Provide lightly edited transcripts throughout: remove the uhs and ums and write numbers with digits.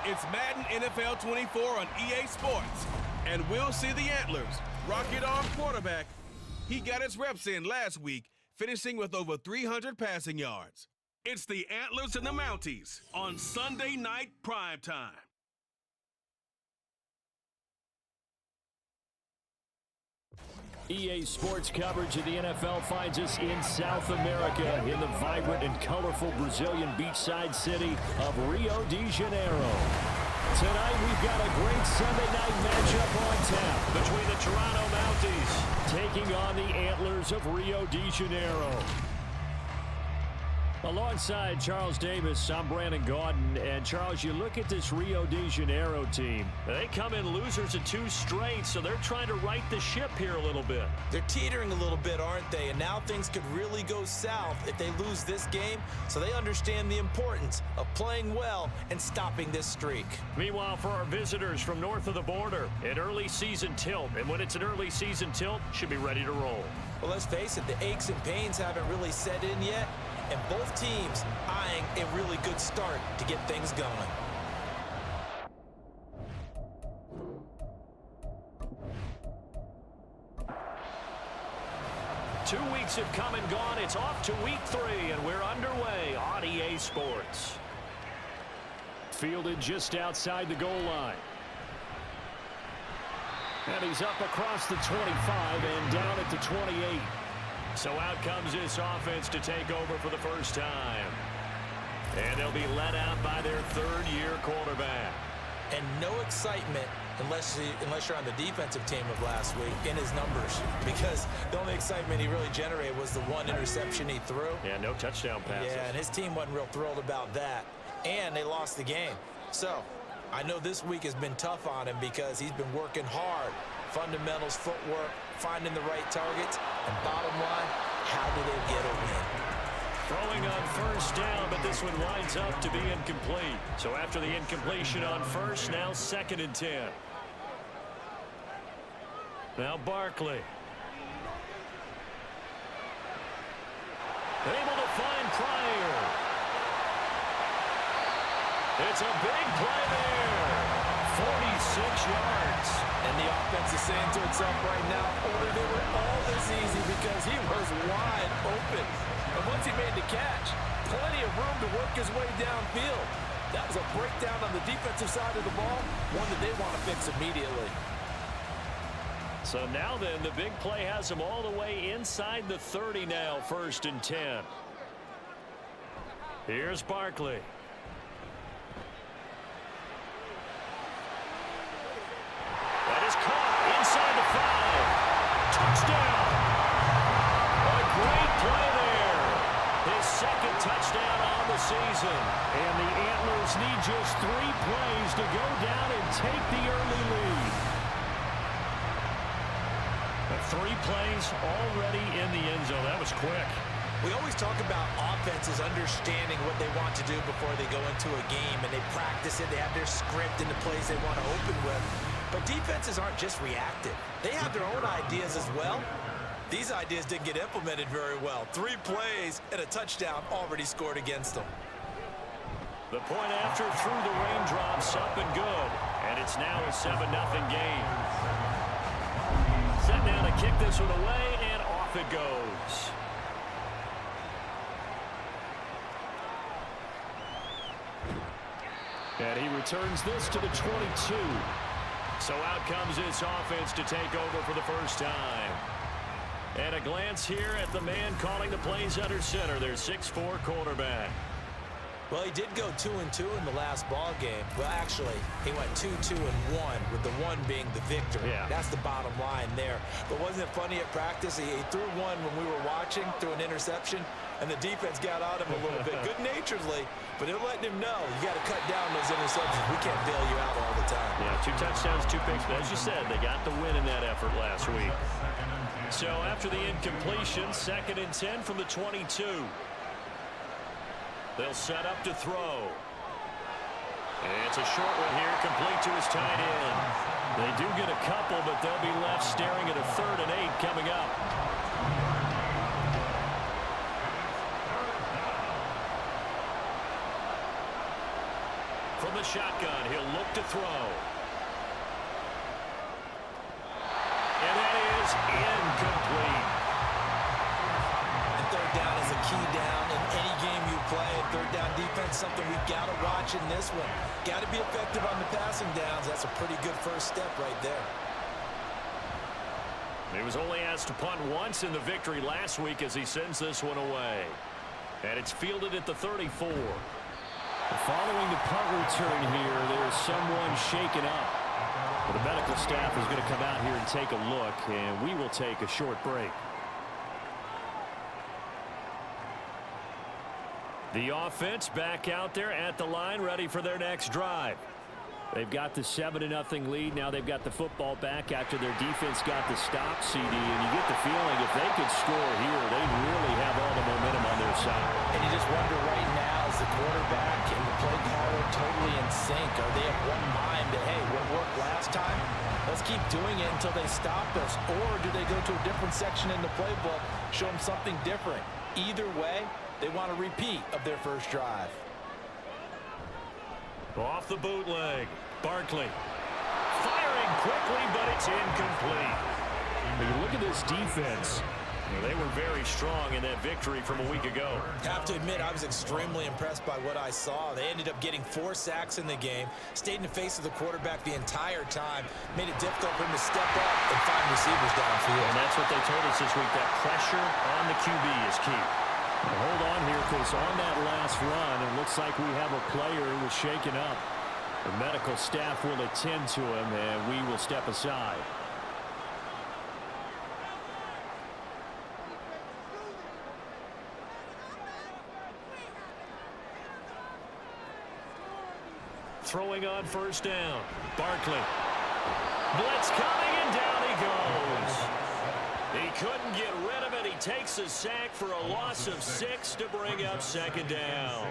It's Madden NFL 24 on EA Sports. And we'll see the Antlers. Rocket Arm quarterback. He got his reps in last week, finishing with over 300 passing yards. It's the Antlers and the Mounties on Sunday night primetime. EA Sports coverage of the NFL finds us in South America in the vibrant and colorful Brazilian beachside city of Rio de Janeiro. Tonight we've got a great Sunday night matchup on tap between the Toronto Mounties taking on the Antlers of Rio de Janeiro. Alongside Charles Davis, I'm Brandon Gaudin. And Charles, you look at this Rio de Janeiro team. They come in losers of 2 straight, so they're trying to right the ship here a little bit. They're teetering a little bit, aren't they? And now things could really go south if they lose this game, so they understand the importance of playing well and stopping this streak. Meanwhile, for our visitors from north of the border, an early season tilt. And when it's an early season tilt, should be ready to roll. Well, let's face it, the aches and pains haven't really set in yet. And both teams eyeing a really good start to get things going. Two weeks have come and gone. It's off to week 3, and we're underway on EA Sports. Fielded just outside the goal line. And he's up across the 25 and down at the 28. So out comes this offense to take over for the first time. And they'll be led out by their 3rd-year quarterback. And no excitement unless you're on the defensive team of last week in his numbers. Because the only excitement he really generated was the 1 interception he threw. Yeah, no touchdown passes. Yeah, and his team wasn't real thrilled about that. And they lost the game. So I know this week has been tough on him because he's been working hard. Fundamentals, footwork, finding the right targets, and bottom line, how do they get a win? Throwing on first down, but this one winds up to be incomplete. So after the incompletion on first, now 2nd and 10. Now Barkley. Able to find Pryor. It's a big play there. 46 yards. And the offense is saying to itself right now, only they were all this easy because he was wide open. And once he made the catch, plenty of room to work his way downfield. That was a breakdown on the defensive side of the ball, one that they want to fix immediately. So now then, the big play has him all the way inside the 30 now, 1st and 10. Here's Barkley. Inside the 5. Touchdown. A great play there. His 2nd touchdown on the season. And the Antlers need just 3 plays to go down and take the early lead. 3 plays already in the end zone. That was quick. We always talk about offenses understanding what they want to do before they go into a game, and they practice it. They have their script and the plays they want to open with. But defenses aren't just reactive. They have their own ideas as well. These ideas didn't get implemented very well. 3 plays and a touchdown already scored against them. The point after through the raindrops up and good. And it's now a 7-0 game. Set down to kick this one away, and off it goes. And he returns this to the 22. So out comes this offense to take over for the first time. And a glance here at the man calling the plays under center, their 6'4" quarterback. Well, he did go 2-2 in the last ball game. Well, actually, he went 2-2-1, with the 1 being the victory. Yeah. That's the bottom line there. But wasn't it funny at practice? He threw one when we were watching, threw an interception, and the defense got on him a little bit, good-naturedly, but they're letting him know, you got to cut down those interceptions. We can't bail you out all the time. Yeah, 2 touchdowns, 2 picks. But as you said, they got the win in that effort last week. So after the incompletion, 2nd and 10 from the 22. They'll set up to throw. And it's a short one here, complete to his tight end. They do get a couple, but they'll be left staring at a 3rd and 8 coming up. From the shotgun, he'll look to throw. And that is incomplete. And third down is a key down in any game you play. Third down defense, something we've got to watch in this one. Got to be effective on the passing downs. That's a pretty good first step right there. He was only asked to punt once in the victory last week as he sends this one away. And it's fielded at the 34. Following the punt return here, there's someone shaken up. Well, the medical staff is going to come out here and take a look, and we will take a short break. The offense back out there at the line, ready for their next drive. They've got the 7-0 lead. Now they've got the football back after their defense got the stop, CD. And you get the feeling if they could score here, they'd really have all the momentum on their side. And you just wonder right now, is the quarterback and the play caller totally in sync? Are they of one mind that, hey, what worked last time? Let's keep doing it until they stop us. Or do they go to a different section in the playbook, show them something different? Either way, they want a repeat of their first drive. Off the bootleg, Barkley. Firing quickly, but it's incomplete. When you look at this defense, they were very strong in that victory from a week ago. Have to admit, I was extremely impressed by what I saw. They ended up getting 4 sacks in the game, stayed in the face of the quarterback the entire time, made it difficult for him to step up and find receivers downfield. And that's what they told us this week, that pressure on the QB is key. Well, hold on here, because on that last run, it looks like we have a player who was shaken up. The medical staff will attend to him, and we will step aside. Throwing on first down. Barkley. Blitz coming, and down he goes. He couldn't get rid of it. He takes a sack for a loss of 6 to bring up second down.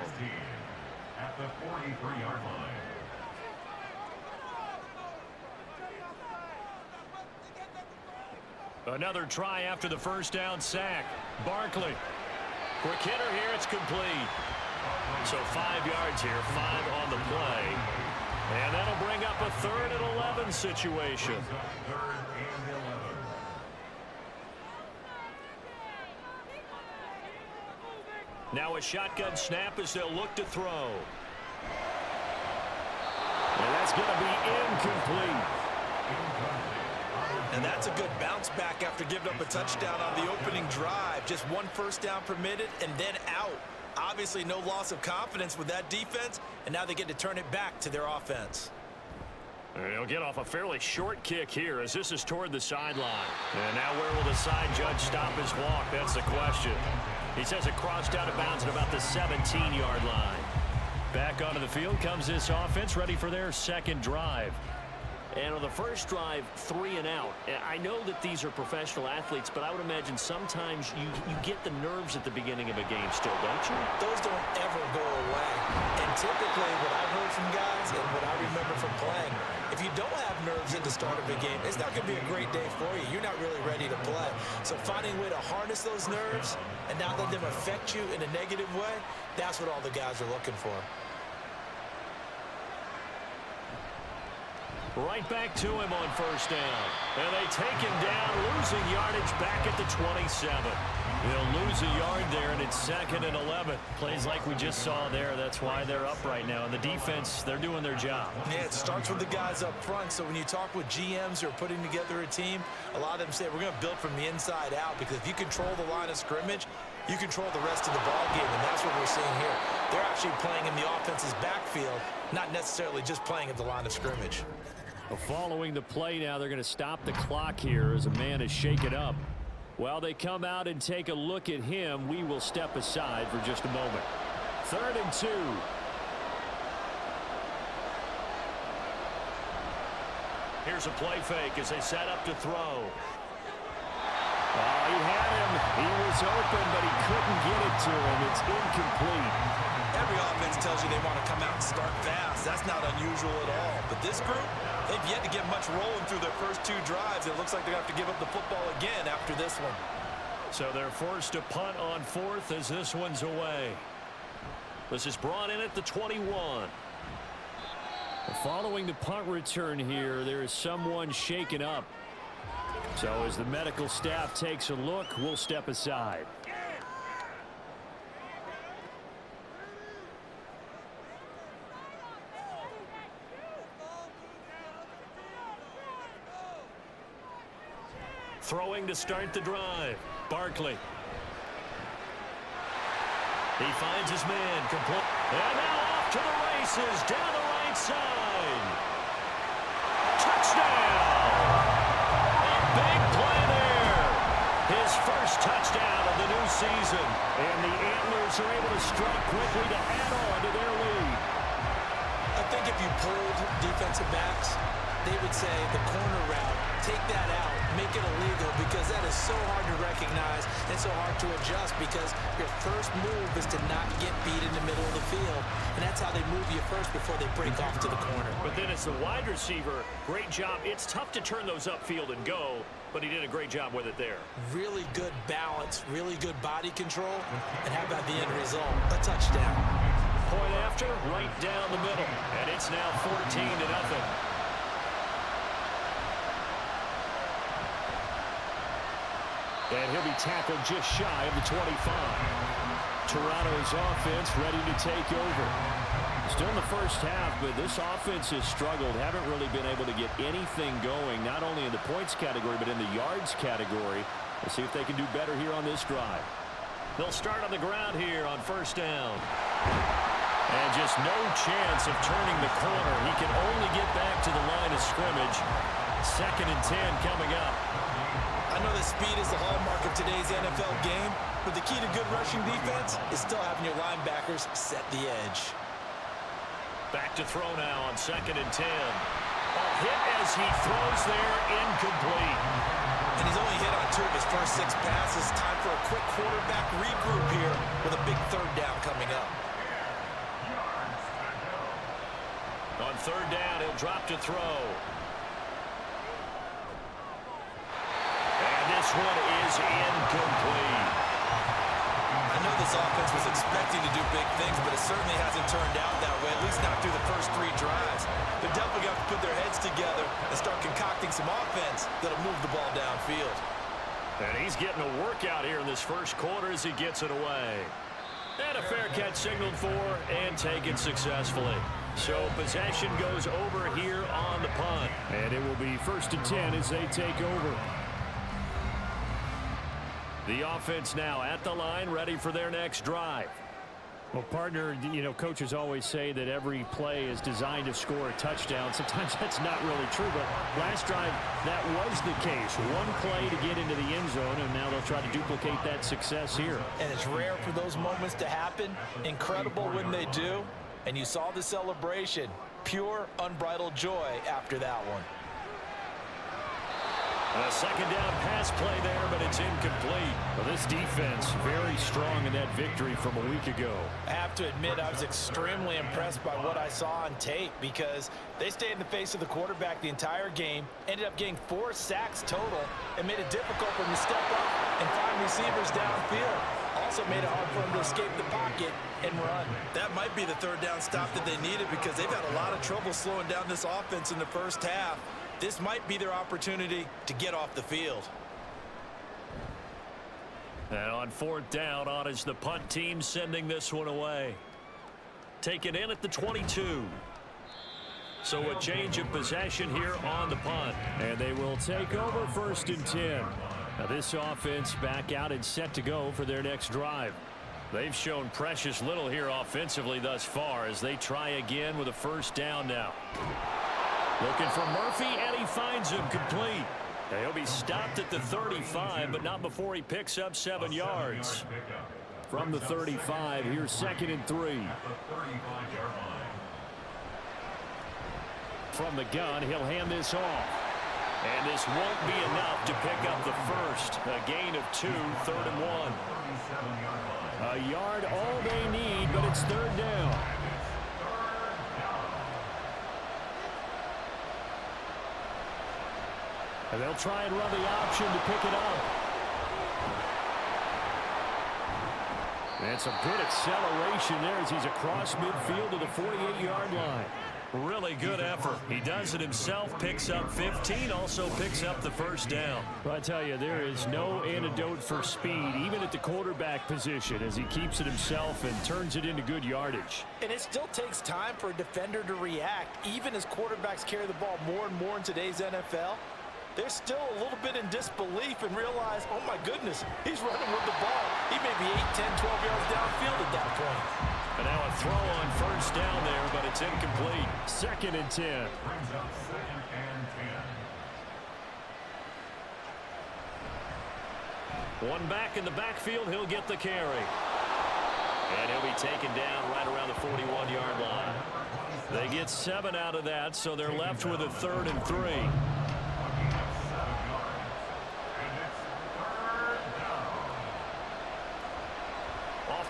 At the 43-yard line. Another try after the first down sack. Barkley. Quick hitter here. It's complete. So 5 yards here, 5 on the play. And that'll bring up a 3rd and 11 situation. Now a shotgun snap as they'll look to throw. And that's going to be incomplete. And that's a good bounce back after giving up a touchdown on the opening drive. Just 1 first down permitted and then out. Obviously no loss of confidence with that defense, and now they get to turn it back to their offense. They'll get off a fairly short kick here as this is toward the sideline. And now where will the side judge stop his walk? That's the question. He says it crossed out of bounds at about the 17-yard line. Back onto the field comes this offense, ready for their second drive. And on the first drive, 3 and out. I know that these are professional athletes, but I would imagine sometimes you get the nerves at the beginning of a game still, don't you? Those don't ever go away. And typically what I've heard from guys and what I remember from playing, if you don't have nerves at the start of a game, it's not going to be a great day for you. You're not really ready to play. So finding a way to harness those nerves and not let them affect you in a negative way, that's what all the guys are looking for. Right back to him on first down. And they take him down, losing yardage back at the 27. They'll lose a yard there, and it's 2nd and 11. Plays like we just saw there. That's why they're up right now. And the defense, they're doing their job. Yeah, it starts with the guys up front. So when you talk with GMs who are putting together a team, a lot of them say, we're going to build from the inside out, because if you control the line of scrimmage, you control the rest of the ball game, and that's what we're seeing here. They're actually playing in the offense's backfield, not necessarily just playing at the line of scrimmage. Following the play now, they're going to stop the clock here as a man is shaken up. While they come out and take a look at him, we will step aside for just a moment. 3rd and 2. Here's a play fake as they set up to throw. Oh, he had him. He was open, but he couldn't get it to him. It's incomplete. Every offense tells you they want to come out and start fast. That's not unusual at all. But this group, they've yet to get much rolling through their first 2 drives. It looks like they have to give up the football again after this one. So they're forced to punt on 4th as this one's away. This is brought in at the 21. Following the punt return here, there is someone shaken up. So as the medical staff takes a look, we'll step aside. Throwing to start the drive. Barkley. He finds his man. Complete. And now off to the races. Down the right side. Touchdown. A big play there. His first touchdown of the new season. And the Antlers are able to strike quickly to add on to their lead. I think if you pulled defensive backs, they would say the corner route, take that out, make it illegal, because that is so hard to recognize and so hard to adjust, because your first move is to not get beat in the middle of the field, and that's how they move you first before they break off to the corner. But then it's the wide receiver. Great job. It's tough to turn those upfield and go, but he did a great job with it there. Really good balance, really good body control, and how about the end result? A touchdown. Point after, right down the middle, and it's now 14-0. And he'll be tackled just shy of the 25. Toronto's offense ready to take over. Still in the first half, but this offense has struggled. Haven't really been able to get anything going, not only in the points category, but in the yards category. Let's see if they can do better here on this drive. They'll start on the ground here on first down. And just no chance of turning the corner. He can only get back to the line of scrimmage. 2nd and 10 coming up. I know that speed is the hallmark of today's NFL game, but the key to good rushing defense is still having your linebackers set the edge. Back to throw now on 2nd and 10. A hit as he throws there, incomplete. And he's only hit on 2 of his first 6 passes. Time for a quick quarterback regroup here with a big 3rd down coming up. On 3rd down, he'll drop to throw. And this one is incomplete. I know this offense was expecting to do big things, but it certainly hasn't turned out that way, at least not through the first 3 drives. They're definitely going to put their heads together and start concocting some offense that'll move the ball downfield. And he's getting a workout here in this first quarter as he gets it away. And a fair catch signaled for and taken successfully. So possession goes over here on the punt. And it will be 1st and 10 as they take over. The offense now at the line, ready for their next drive. Well, partner, you know, coaches always say that every play is designed to score a touchdown. Sometimes that's not really true, but last drive, that was the case. One play to get into the end zone, and now they'll try to duplicate that success here. And it's rare for those moments to happen. Incredible when they do. And you saw the celebration. Pure, unbridled joy after that one. A 2nd down pass play there, but it's incomplete. Well, this defense very strong in that victory from a week ago. I have to admit, I was extremely impressed by what I saw on tape, because they stayed in the face of the quarterback the entire game, ended up getting 4 sacks total, and made it difficult for him to step up and find receivers downfield. Also made it hard for him to escape the pocket and run. That might be the 3rd down stop that they needed, because they've had a lot of trouble slowing down this offense in the first half. This might be their opportunity to get off the field. And on 4th down, on is the punt team sending this one away. Taken in at the 22. So a change of possession here on the punt. And they will take over 1st and 10. Now this offense back out and set to go for their next drive. They've shown precious little here offensively thus far as they try again with a 1st down now. Looking for Murphy, and he finds him complete. He'll be stopped at the 35, but not before he picks up 7 yards. From the 35, here's 2nd and 3. From the gun, he'll hand this off. And this won't be enough to pick up the first. A gain of 2, 3rd and 1. A yard all they need, but it's 3rd down. And they'll try and run the option to pick it up. And some good acceleration there as he's across midfield to the 48-yard line. Really good effort. He does it himself, picks up 15, also picks up the first down. Well, I tell you, there is no antidote for speed, even at the quarterback position, as he keeps it himself and turns it into good yardage. And it still takes time for a defender to react. Even as quarterbacks carry the ball more and more in today's NFL, they're still a little bit in disbelief and realize, oh my goodness, he's running with the ball. He may be 8, 10, 12 yards downfield at that point. And now a throw on first down there, but it's incomplete. 2nd and 10. Brings up 2nd and 10. One back in the backfield, he'll get the carry. And he'll be taken down right around the 41-yard line. They get 7 out of that, so they're left with a 3rd and 3.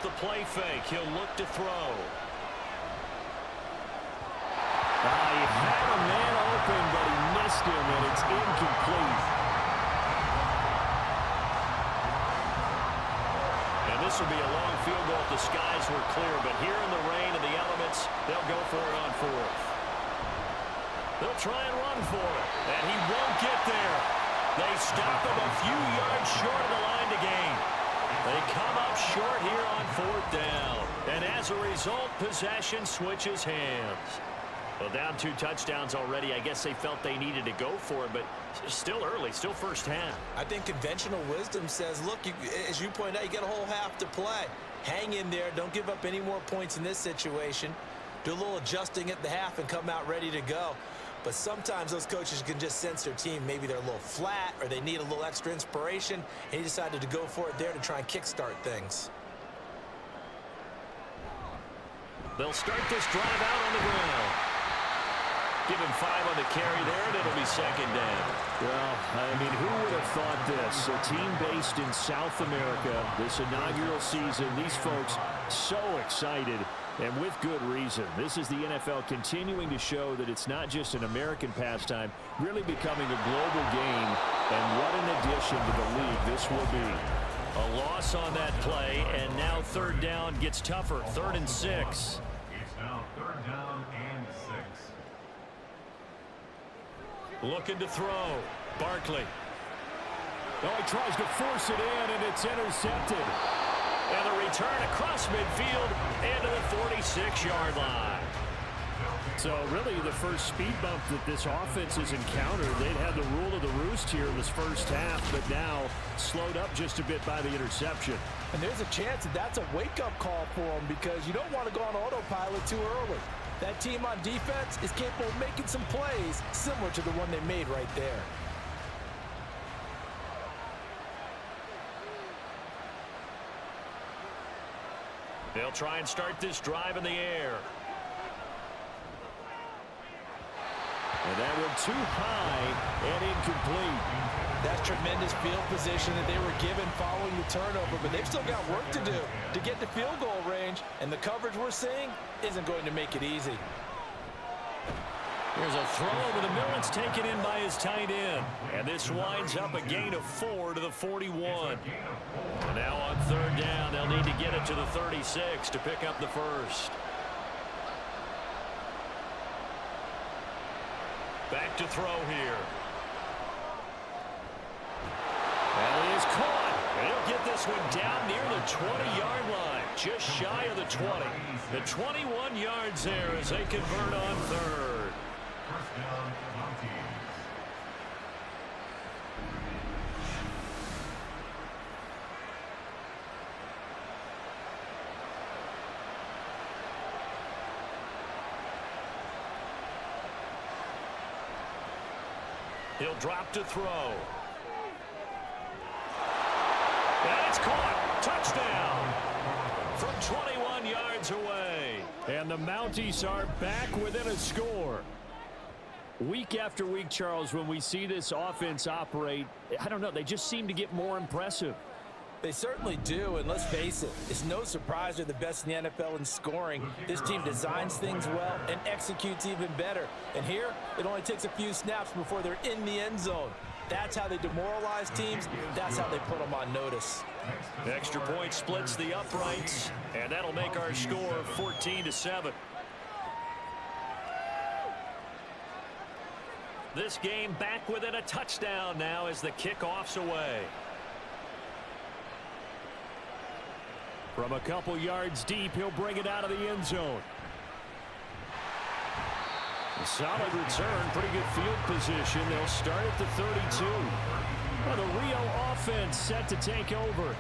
The play fake. He'll look to throw. He had a man open, but he missed him, and it's incomplete. And this will be a long field goal if the skies were clear, but here in the rain and the elements, they'll go for it on 4th. They'll try and run for it, and he won't get there. They stop him a few yards short of the line to gain. They come up short here on 4th down. And as a result, possession switches hands. Well, down 2 touchdowns already. I guess they felt they needed to go for it, but still early, still first half. I think conventional wisdom says, look, as you point out, you got a whole half to play. Hang in there. Don't give up any more points in this situation. Do a little adjusting at the half and come out ready to go. But sometimes those coaches can just sense their team. Maybe they're a little flat or they need a little extra inspiration. And he decided to go for it there to try and kickstart things. They'll start this drive out on the ground. Give him 5 on the carry there, and it'll be 2nd down. Well, I mean, who would have thought this? A team based in South America, this inaugural season, these folks so excited. And with good reason. This is the NFL continuing to show that it's not just an American pastime, really becoming a global game. And what an addition to the league this will be. A loss on that play, and now 3rd down gets tougher. 3rd and 6. It's now 3rd down and 6. Looking to throw. Barkley. Oh, he tries to force it in, and it's intercepted. And a return across midfield into the 46-yard line. So really the first speed bump that this offense has encountered. They'd had the rule of the roost here in this first half, but now slowed up just a bit by the interception. And there's a chance that that's a wake-up call for them because you don't want to go on autopilot too early. That team on defense is capable of making some plays similar to the one they made right there. They'll try and start this drive in the air. And that went too high and incomplete. That's tremendous field position that they were given following the turnover, but they've still got work to do to get to field goal range, and the coverage we're seeing isn't going to make it easy. Here's a throw over the middle. It's taken in by his tight end. And this winds up a gain of 4 to the 41. And now on 3rd down, they'll need to get it to the 36 to pick up the first. Back to throw here. And he is caught. And he'll get this one down near the 20-yard line, just shy of the 20. The 21 yards there as they convert on 3rd. First down, Mounties. He'll drop to throw. And it's caught. Touchdown. From 21 yards away. And the Mounties are back within a score. Week after week, Charles, when we see this offense operate, I don't know, they just seem to get more impressive. They certainly do, and let's face it, it's no surprise they're the best in the NFL in scoring. This team designs things well and executes even better. And here, it only takes a few snaps before they're in the end zone. That's how they demoralize teams. That's how they put them on notice. Extra point splits the uprights, and that'll make our score 14-7. This game back within a touchdown now as the kickoff's away. From a couple yards deep, he'll bring it out of the end zone. A solid return, pretty good field position. They'll start at the 32. Well, the Rio offense set to take over.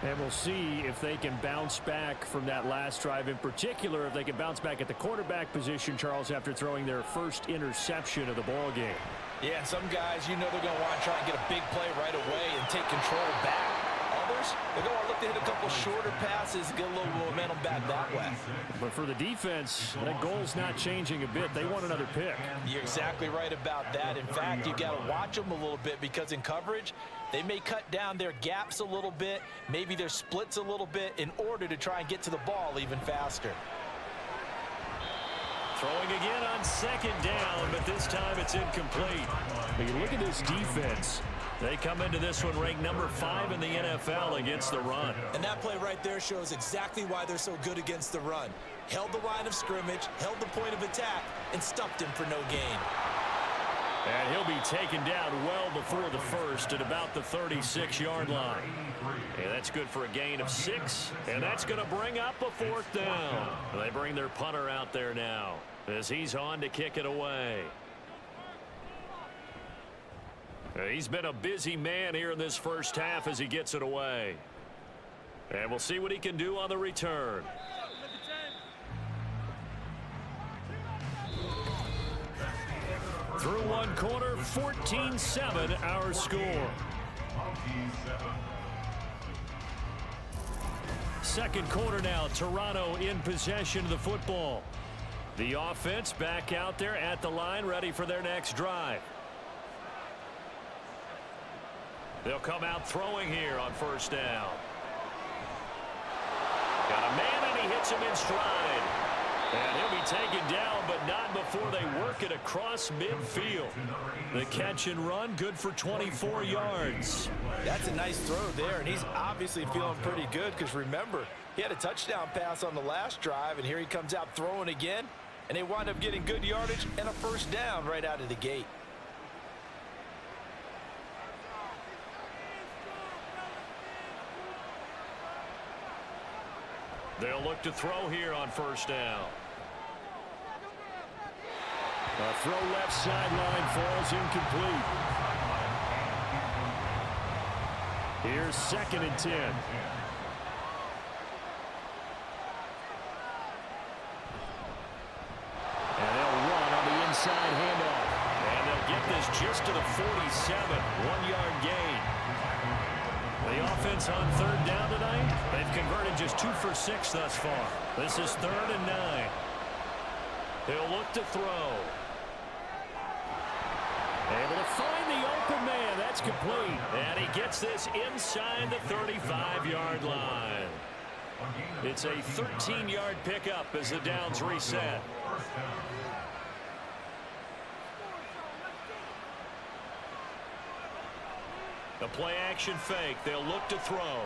And we'll see if they can bounce back from that last drive. In particular, if they can bounce back at the quarterback position, Charles, after throwing their first interception of the ball game. Yeah, and some guys, you know they're going to want to try and get a big play right away and take control back. Others, they're going to look to hit a couple shorter passes and get a little momentum back that way. But for the defense, that goal's not changing a bit. They want another pick. You're exactly right about that. In fact, you got to watch them a little bit because in coverage, they may cut down their gaps a little bit, maybe their splits a little bit in order to try and get to the ball even faster. Throwing again on second down, but this time it's incomplete. But you look at this defense. They come into this one ranked number 5 in the NFL against the run. And that play right there shows exactly why they're so good against the run. Held the line of scrimmage, held the point of attack, and stuffed him for no gain. And he'll be taken down well before the first at about the 36-yard line. And that's good for a gain of 6. And that's going to bring up a 4th down. They bring their punter out there now as he's on to kick it away. He's been a busy man here in this first half as he gets it away. And we'll see what he can do on the return. Through one quarter, 14-7 our score. Second quarter now, Toronto in possession of the football. The offense back out there at the line, ready for their next drive. They'll come out throwing here on first down. Got a man and he hits him in stride. And he'll be taken down, but not before they work it across midfield. The catch and run, good for 24 yards. That's a nice throw there, and he's obviously feeling pretty good because remember, he had a touchdown pass on the last drive, and here he comes out throwing again, and they wind up getting good yardage and a first down right out of the gate. They'll look to throw here on first down. A throw left sideline falls incomplete. Here's 2nd and 10. And they'll run on the inside handoff. And they'll get this just to the 47. 1-yard gain. The offense on third down tonight, they've converted just 2 for 6 thus far. This is 3rd and 9. He'll look to throw. Able to find the open man. That's complete. And he gets this inside the 35-yard line. It's a 13-yard pickup as the downs reset. The play-action fake. They'll look to throw.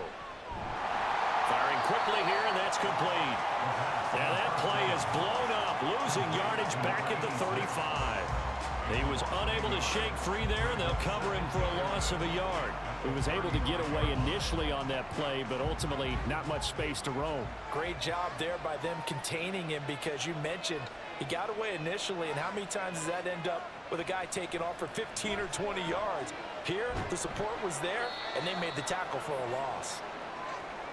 Firing quickly here, and that's complete. Now that play is blown up, losing yardage back at the 35. He was unable to shake free there, and they'll cover him for a loss of a yard. He was able to get away initially on that play, but ultimately not much space to roam. Great job there by them containing him because you mentioned he got away initially, and how many times does that end up with a guy taking off for 15 or 20 yards? Here, the support was there, and they made the tackle for a loss.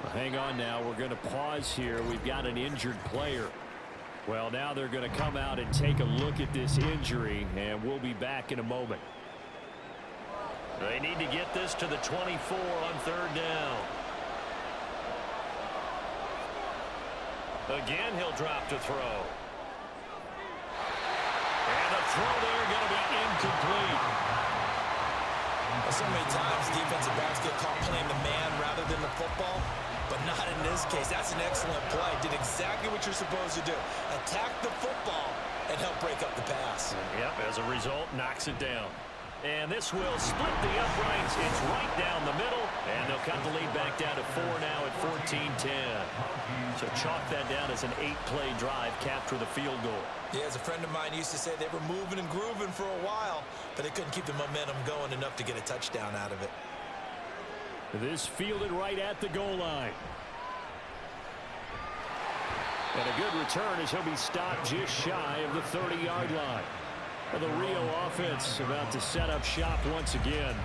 Well, hang on now. We're going to pause here. We've got an injured player. Well, now they're going to come out and take a look at this injury, and we'll be back in a moment. They need to get this to the 24 on third down. Again, he'll drop to throw. And the throw there going to be incomplete. So many times defensive backs get caught playing the man rather than the football, but not in this case. That's an excellent play. Did exactly what you're supposed to do. Attack the football and help break up the pass. Yep, as a result, knocks it down. And this will split the uprights. It's right down the middle, And they'll cut the lead back down to 4 now at 14-10. So chalk that down as an 8-play drive, capture the field goal. Yeah, as a friend of mine used to say, they were moving and grooving for a while, but they couldn't keep the momentum going enough to get a touchdown out of it. This fielded right at the goal line. And a good return as he'll be stopped just shy of the 30-yard line. And the Rio offense about to set up shop once again.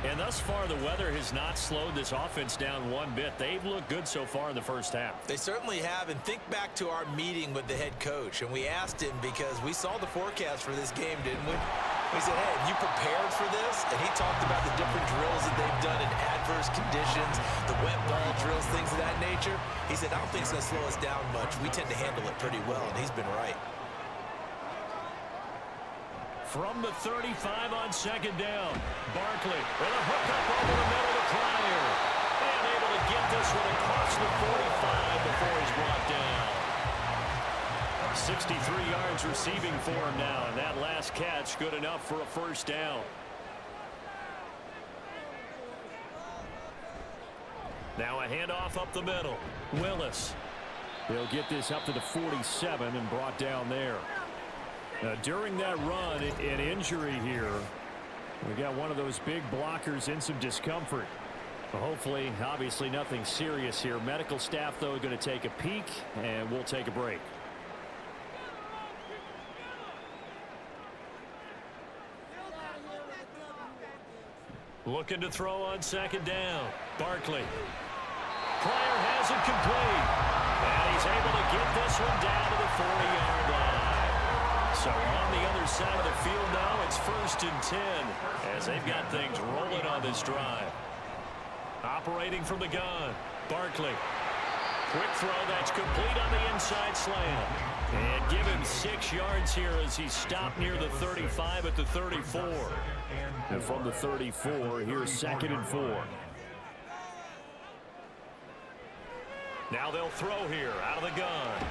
And thus far, the weather has not slowed this offense down one bit. They've looked good so far in the first half. They certainly have, and think back to our meeting with the head coach, and we asked him because we saw the forecast for this game, didn't we? We said, hey, have you prepared for this? And he talked about the different drills that they've done in adverse conditions, the wet ball drills, things of that nature. He said, I don't think it's going to slow us down much. We tend to handle it pretty well, and he's been right. From the 35 on second down, Barkley with a hookup over the middle to Pryor. And able to get this one across the 45 before he's brought down. 63 yards receiving for him now, and that last catch good enough for a first down. Now a handoff up the middle. Willis. They'll get this up to the 47 and brought down there. During that run, an injury here. We got one of those big blockers in some discomfort. Hopefully, obviously nothing serious here. Medical staff, though, going to take a peek, and we'll take a break. Looking to throw on second down. Barkley. Pryor has it complete. And he's able to get this one down to the 40-yard line. So on the other side of the field now, it's 1st and 10 as they've got things rolling on this drive. Operating from the gun, Barkley. Quick throw that's complete on the inside slant. And give him 6 yards here as he's stopped near the 35 at the 34. And from the 34, here's 2nd and 4. Now they'll throw here out of the gun.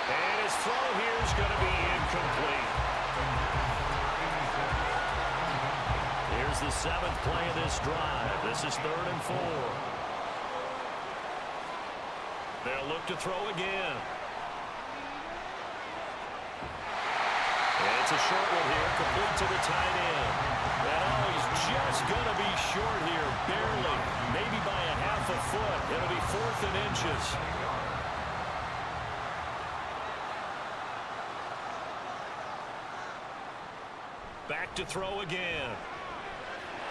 And his throw here is going to be incomplete. Here's the 7th play of this drive. This is 3rd and 4. They'll look to throw again. And it's a short one here, complete to the tight end. And he's just going to be short here, barely, maybe by a half a foot. It'll be 4th and inches. Back to throw again.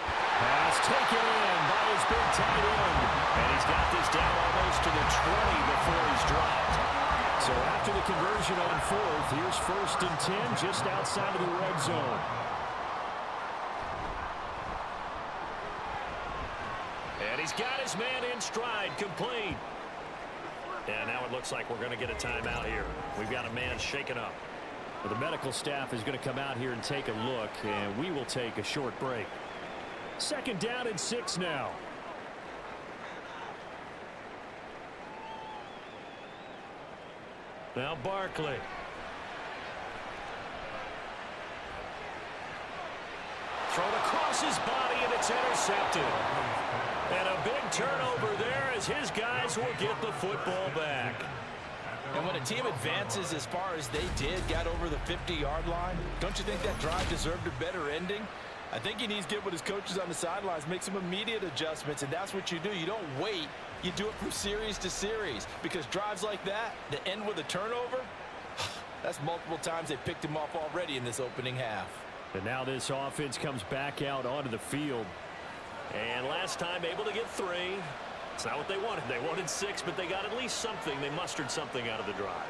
Pass taken in by his big tight end. And he's got this down almost to the 20 before he's dropped. So after the conversion on 4th, here's 1st and 10 just outside of the red zone. And he's got his man in stride, complete. And now it looks like we're going to get a timeout here. We've got a man shaken up. Well, the medical staff is going to come out here and take a look, and we will take a short break. 2nd down and 6 now. Now Barkley. Thrown across his body, and it's intercepted. And a big turnover there as his guys will get the football back. And when a team advances as far as they did, got over the 50-yard line, don't you think that drive deserved a better ending? I think he needs to get with his coaches on the sidelines, make some immediate adjustments, and that's what you do. You don't wait. You do it from series to series, because drives like that end with a turnover, that's multiple times they picked him off already in this opening half. And now this offense comes back out onto the field. And last time able to get 3. It's not what they wanted. They wanted 6, but they got at least something. They mustered something out of the drive.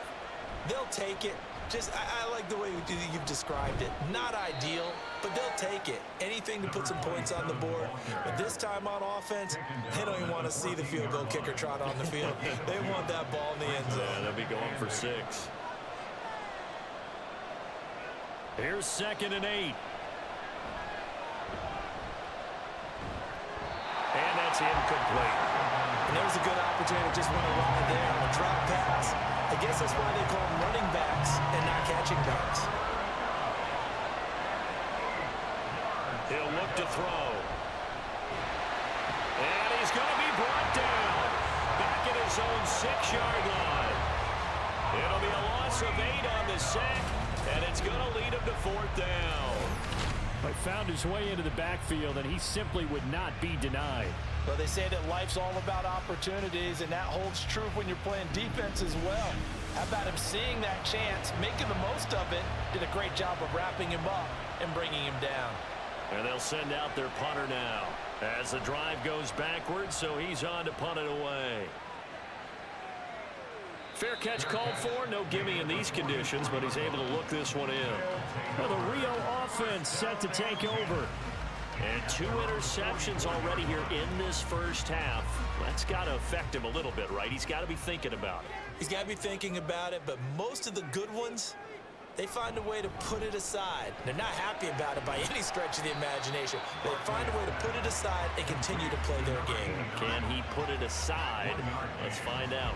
They'll take it. I like the way you've described it. Not ideal, but they'll take it. Anything to put some points on the board. But this time on offense, they don't even want to see the field goal kicker trot on the field. They want that ball in the end zone. Yeah, they'll be going for 6. Here's 2nd and 8. And that's incomplete. And there was a good opportunity. Just went around there on a drop pass. I guess that's why they call them running backs and not catching backs. He'll look to throw. he's going to be brought down. Back at his own 6-yard line. It'll be a loss of 8 on the sack, and it's going to lead him to 4th down. But found his way into the backfield, and he simply would not be denied. Well, they say that life's all about opportunities, and that holds true when you're playing defense as well. How about him seeing that chance, making the most of it, did a great job of wrapping him up and bringing him down. And they'll send out their punter now as the drive goes backwards, so he's on to punt it away. Fair catch called for. No gimme in these conditions, but he's able to look this one in. Well, the Rio offense set to take over. And 2 interceptions already here in this first half. That's got to affect him a little bit, right? He's got to be thinking about it. He's got to be thinking about it, but most of the good ones, they find a way to put it aside. They're not happy about it by any stretch of the imagination. They find a way to put it aside and continue to play their game. Can he put it aside? Let's find out.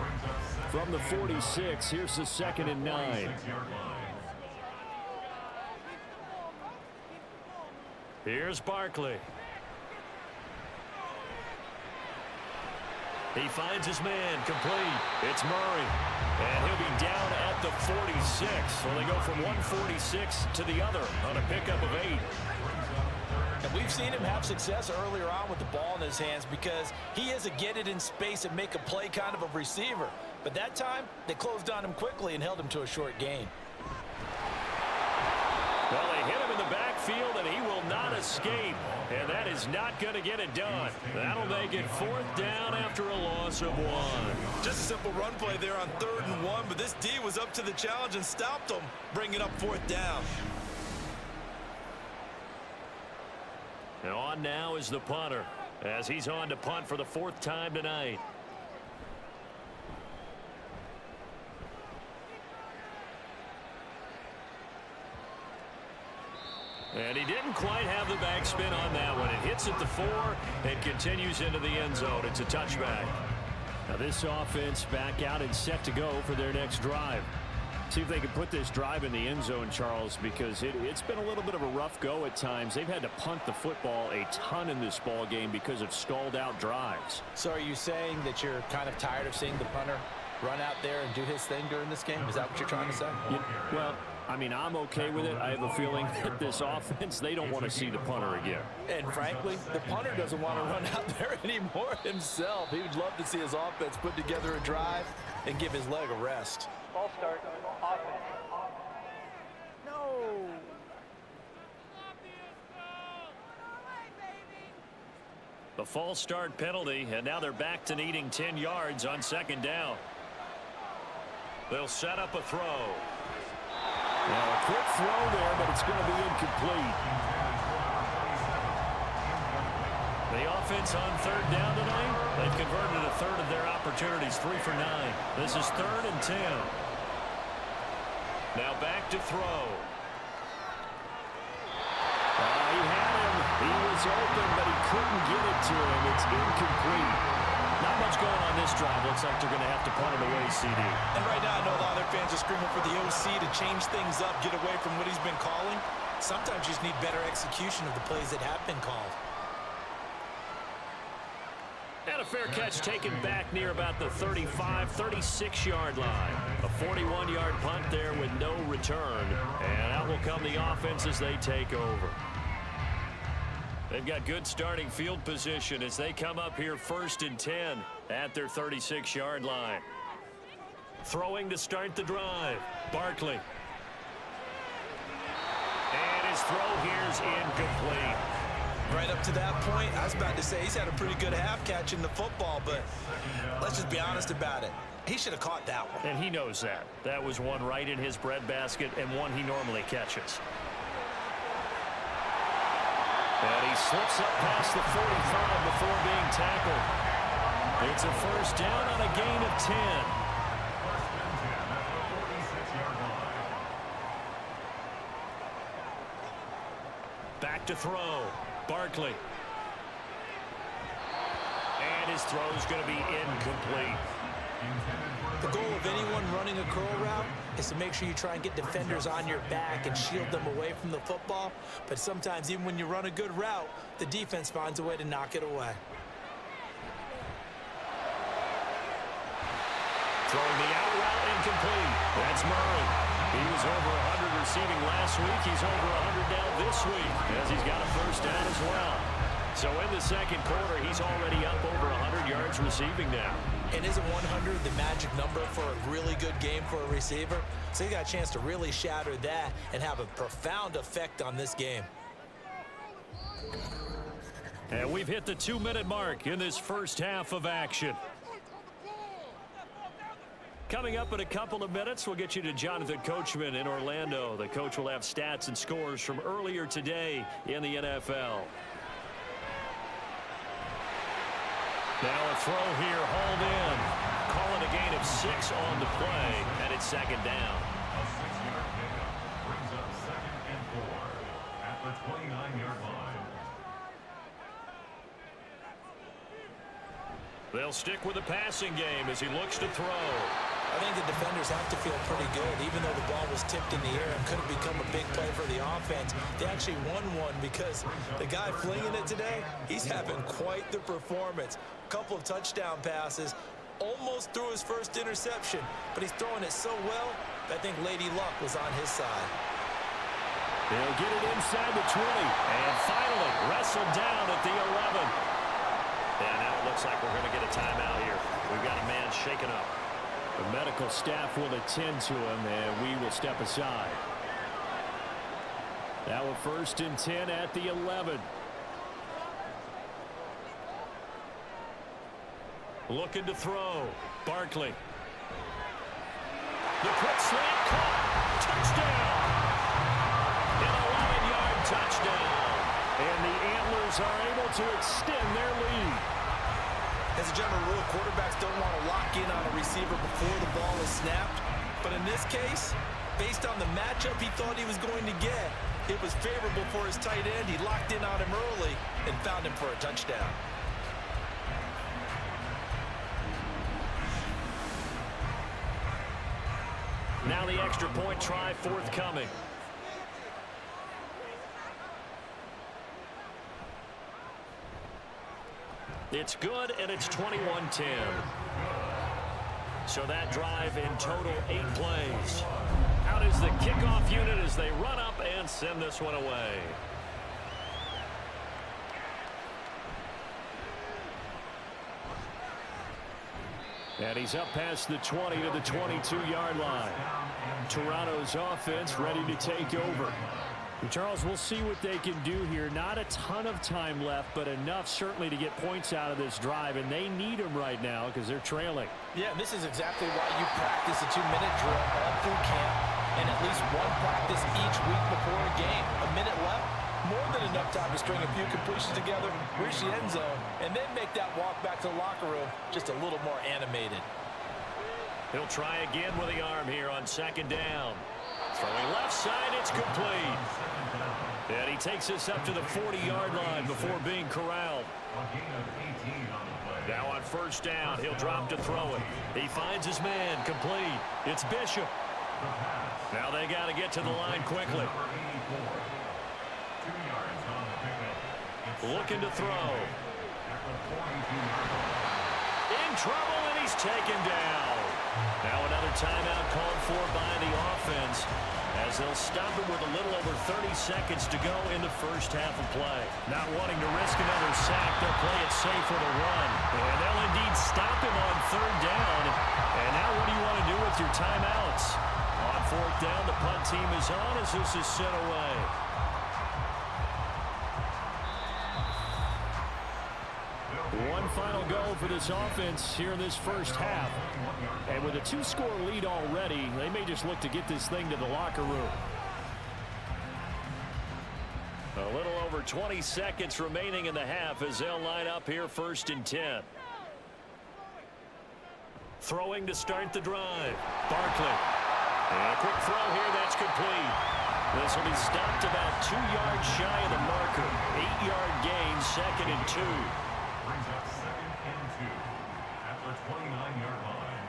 From the 46, here's the 2nd and 9. Here's Barkley. He finds his man, complete. It's Murray. And he'll be down at the 46. So they go from 146 to the other on a pickup of 8. And we've seen him have success earlier on with the ball in his hands because he is a get it in space and make a play kind of a receiver. But that time, they closed on him quickly and held him to a short gain. Well, they hit him in the backfield, and he will not escape. And that is not going to get it done. That'll make it 4th down after a loss of 1. Just a simple run play there on 3rd and 1, but this D was up to the challenge and stopped him, bringing up 4th down. And on now is the punter, as he's on to punt for the 4th time tonight. And he didn't quite have the backspin on that one. It hits at the 4 and continues into the end zone. It's a touchback. Now this offense back out and set to go for their next drive. See if they can put this drive in the end zone, Charles, because it's been a little bit of a rough go at times. They've had to punt the football a ton in this ball game because of stalled out drives. So are you saying that you're kind of tired of seeing the punter run out there and do his thing during this game? Is that what you're trying to say? Yeah, well, I mean, I'm okay with it. I have a feeling that this offense, they don't want to see the punter again. And frankly, the punter doesn't want to run out there anymore himself. He would love to see his offense put together a drive and give his leg a rest. Ball start, offense. No. The false start penalty, and now they're back to needing 10 yards on 2nd down. They'll set up a throw. Now a quick throw there, but it's going to be incomplete. The offense on 3rd down tonight, they've converted a 1/3 of their opportunities, 3 for 9. This is 3rd and 10. Now back to throw. He had him. He was open, but he couldn't get it to him. It's incomplete. Not much going on this drive. Looks like they're going to have to punt it away, CD. And right now, I know a lot of their fans are screaming for the OC to change things up, get away from what he's been calling. Sometimes you just need better execution of the plays that have been called. And a fair catch taken back near about the 35, 36-yard line. A 41-yard punt there with no return. And out will come the offense as they take over. They've got good starting field position as they come up here 1st and 10 at their 36-yard line. Throwing to start the drive. Barkley. And his throw here's incomplete. Right up to that point, I was about to say he's had a pretty good half catching the football, but let's just be honest about it. He should have caught that one. And he knows that. That was one right in his breadbasket and one he normally catches. And he slips up past the 45 before being tackled. It's a 1st down on a gain of 10. Back to throw. Barkley. And his throw is going to be incomplete. The goal of anyone running a curl route is to make sure you try and get defenders on your back and shield them away from the football. But sometimes even when you run a good route, the defense finds a way to knock it away. Throwing the out route incomplete. That's Murray. He was over 100 receiving last week. He's over 100 now this week as he's got a first down as well. So in the second quarter, he's already up over 100 yards receiving now. And isn't 100 the magic number for a really good game for a receiver? So he got a chance to really shatter that and have a profound effect on this game. And we've hit the 2-minute mark in this first half of action. Coming up in a couple of minutes, we'll get you to Jonathan Coachman in Orlando. The coach will have stats and scores from earlier today in the NFL. Now a throw here, hauled in. Calling a gain of 6 on the play, and it's second down. A 6-yard pickup brings up 2nd and 4 at the 29-yard line. They'll stick with the passing game as he looks to throw. I think the defenders have to feel pretty good. Even though the ball was tipped in the air and could have become a big play for the offense, they actually won one because the guy flinging it today, he's having quite the performance. A couple of touchdown passes, almost threw his first interception, but he's throwing it so well that I think Lady Luck was on his side. They'll get it inside the 20, and finally wrestled down at the 11. And now it looks like we're going to get a timeout here. We've got a man shaken up. The medical staff will attend to him, and we will step aside. Now a 1st and 10 at the 11. Looking to throw. Barkley. The quick slant caught. Touchdown. An 11-yard touchdown. And the Antlers are able to extend their lead. As a general rule, quarterbacks don't want to lock in on a receiver before the ball is snapped. But in this case, based on the matchup he thought he was going to get, it was favorable for his tight end. He locked in on him early and found him for a touchdown. Now the extra point try forthcoming. It's good, and it's 21-10. So that drive in total 8 plays. Out is the kickoff unit as they run up and send this one away. And he's up past the 20 to the 22-yard line. Toronto's offense ready to take over. Charles, we'll see what they can do here. Not a ton of time left, but enough certainly to get points out of this drive, and they need them right now because they're trailing. Yeah, this is exactly why you practice a 2-minute drill all through camp and at least one practice each week before a game. A minute left, more than enough time to string a few completions together, reach the end zone, and then make that walk back to the locker room just a little more animated. He'll try again with the arm here on 2nd down. Throwing left side, it's complete. And he takes us up to the 40-yard line before being corralled. Now on 1st down, he'll drop to throw it. He finds his man, complete. It's Bishop. Now they got to get to the line quickly. Looking to throw. In trouble, and he's taken down. Now another timeout called for by the offense as they'll stop him with a little over 30 seconds to go in the first half of play. Not wanting to risk another sack, they'll play it safe with a run. And they'll indeed stop him on 3rd down. And now what do you want to do with your timeouts? On 4th down, the punt team is on as this is sent away. One final go for this offense here in this first half. And with a 2-score lead already, they may just look to get this thing to the locker room. A little over 20 seconds remaining in the half as they'll line up here 1st and 10. Throwing to start the drive. Barkley. And a quick throw here, that's complete. This will be stopped about 2 yards shy of the marker. 8-yard gain, 2nd and 2. Brings up 2nd and 2 at the 29-yard line.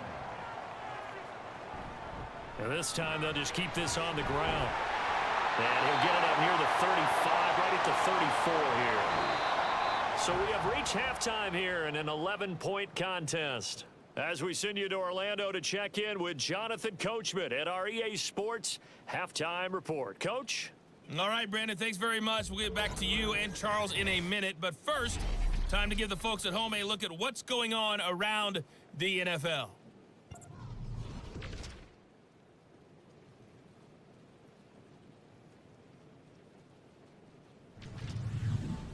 And this time they'll just keep this on the ground. And he'll get it up near the 35, right at the 34 here. So we have reached halftime here in an 11-point contest. As we send you to Orlando to check in with Jonathan Coachman at our EA Sports Halftime Report. Coach? All right, Brandon, thanks very much. We'll get back to you and Charles in a minute. But first, time to give the folks at home a look at what's going on around the NFL.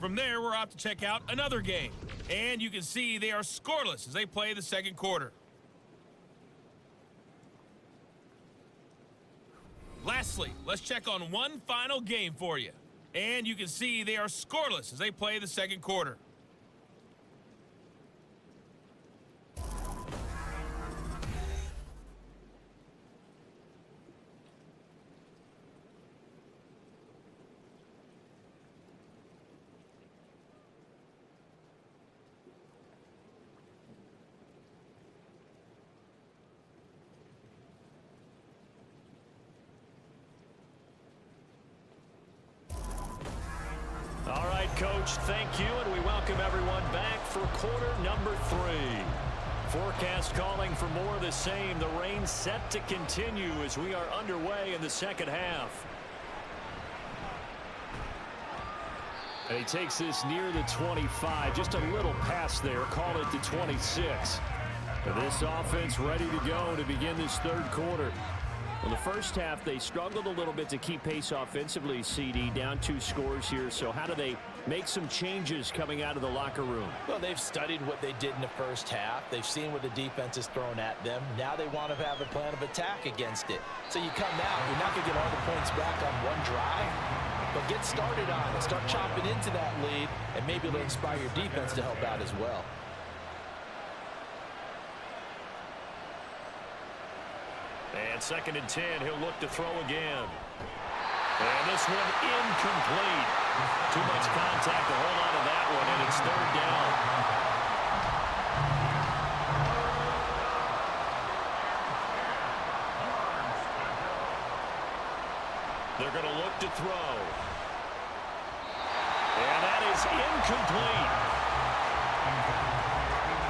From there, we're off to check out another game. And you can see they are scoreless as they play the second quarter. Lastly, let's check on one final game for you. And you can see they are scoreless as they play the second quarter. All right, Coach, thank you, and we welcome everyone back for quarter number 3. Forecast calling for more of the same. The rain set to continue as we are underway in the second half. And he takes this near the 25, just a little past there, call it the 26. But this offense ready to go to begin this third quarter. Well, the first half, they struggled a little bit to keep pace offensively, CD, down 2 scores here. So how do they make some changes coming out of the locker room? Well, they've studied what they did in the first half. They've seen what the defense has thrown at them. Now they want to have a plan of attack against it. So you come out, you're not going to get all the points back on one drive, but get started on it. Start chopping into that lead, and maybe it'll inspire your defense to help out as well. And 2nd and 10, he'll look to throw again. And this one incomplete. Too much contact to hold on to that one, and it's 3rd down. They're going to look to throw. And that is incomplete.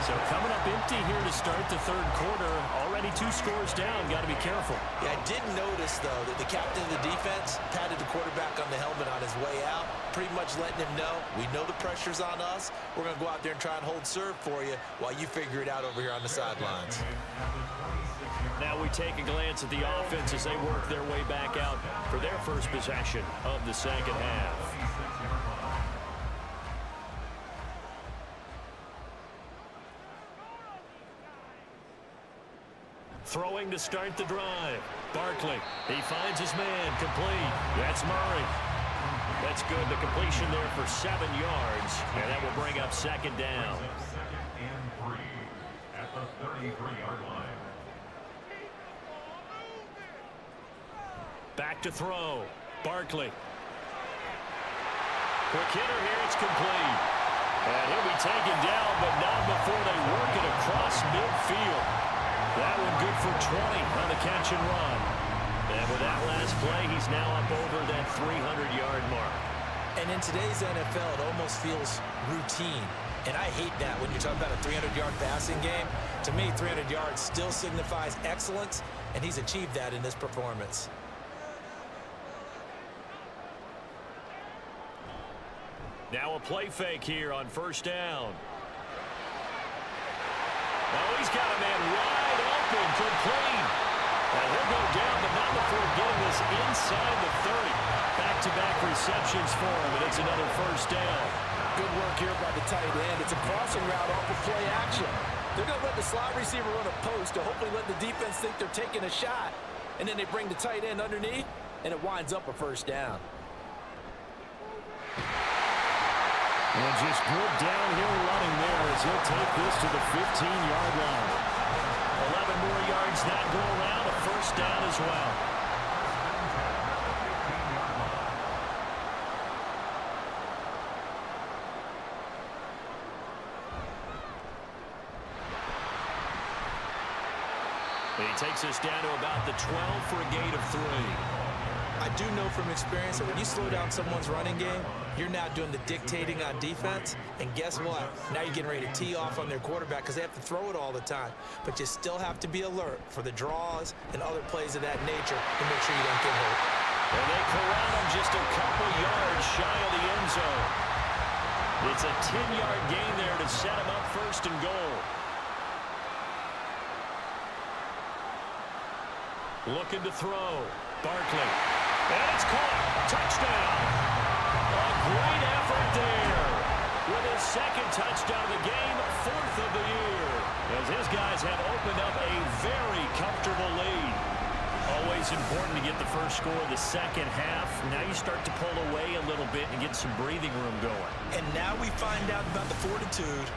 So coming up empty here to start the third quarter. Already 2 scores down. Got to be careful. Yeah, I did notice, though, that the captain of the defense patted the quarterback on the helmet on his way out, pretty much letting him know, we know the pressure's on us. We're going to go out there and try and hold serve for you while you figure it out over here on the sidelines. Now we take a glance at the offense as they work their way back out for their first possession of the second half. Throwing to start the drive. Barkley, he finds his man, complete. That's Murray. That's good. The completion there for 7 yards, and that will bring up 2nd down. 2nd and 3 at the 33-yard line. Back to throw. Barkley. Quick hitter here. It's complete. And he'll be taken down, but not before they work it across midfield. That one good for 20 on the catch and run. And with that last play, he's now up over that 300-yard mark. And in today's NFL, it almost feels routine. And I hate that when you're talking about a 300-yard passing game. To me, 300 yards still signifies excellence, and he's achieved that in this performance. Now a play fake here on 1st down. Oh, he's got a man wide open, complete. And he'll go down, but not before getting this inside the 30. Back-to-back receptions for him, and it's another 1st down. Good work here by the tight end. It's a crossing route off of play action. They're going to let the slot receiver run a post to hopefully let the defense think they're taking a shot. And then they bring the tight end underneath, and it winds up a 1st down. And just good downhill running there as he'll take this to the 15-yard line. 11 more yards that go around, a 1st down as well. He takes us down to about the 12 for a gain of 3. I do know from experience that when you slow down someone's running game, you're now doing the dictating on defense. And guess what? Now you're getting ready to tee off on their quarterback because they have to throw it all the time. But you still have to be alert for the draws and other plays of that nature to make sure you don't get hurt. And they corral him just a couple yards shy of the end zone. It's a 10-yard gain there to set him up first and goal. Looking to throw. Barkley. And it's caught. Touchdown. A great effort there. With his second touchdown of the game, 4th of the year. As his guys have opened up a very comfortable lead. Always important to get the first score of the second half. Now you start to pull away a little bit and get some breathing room going. And now we find out about the fortitude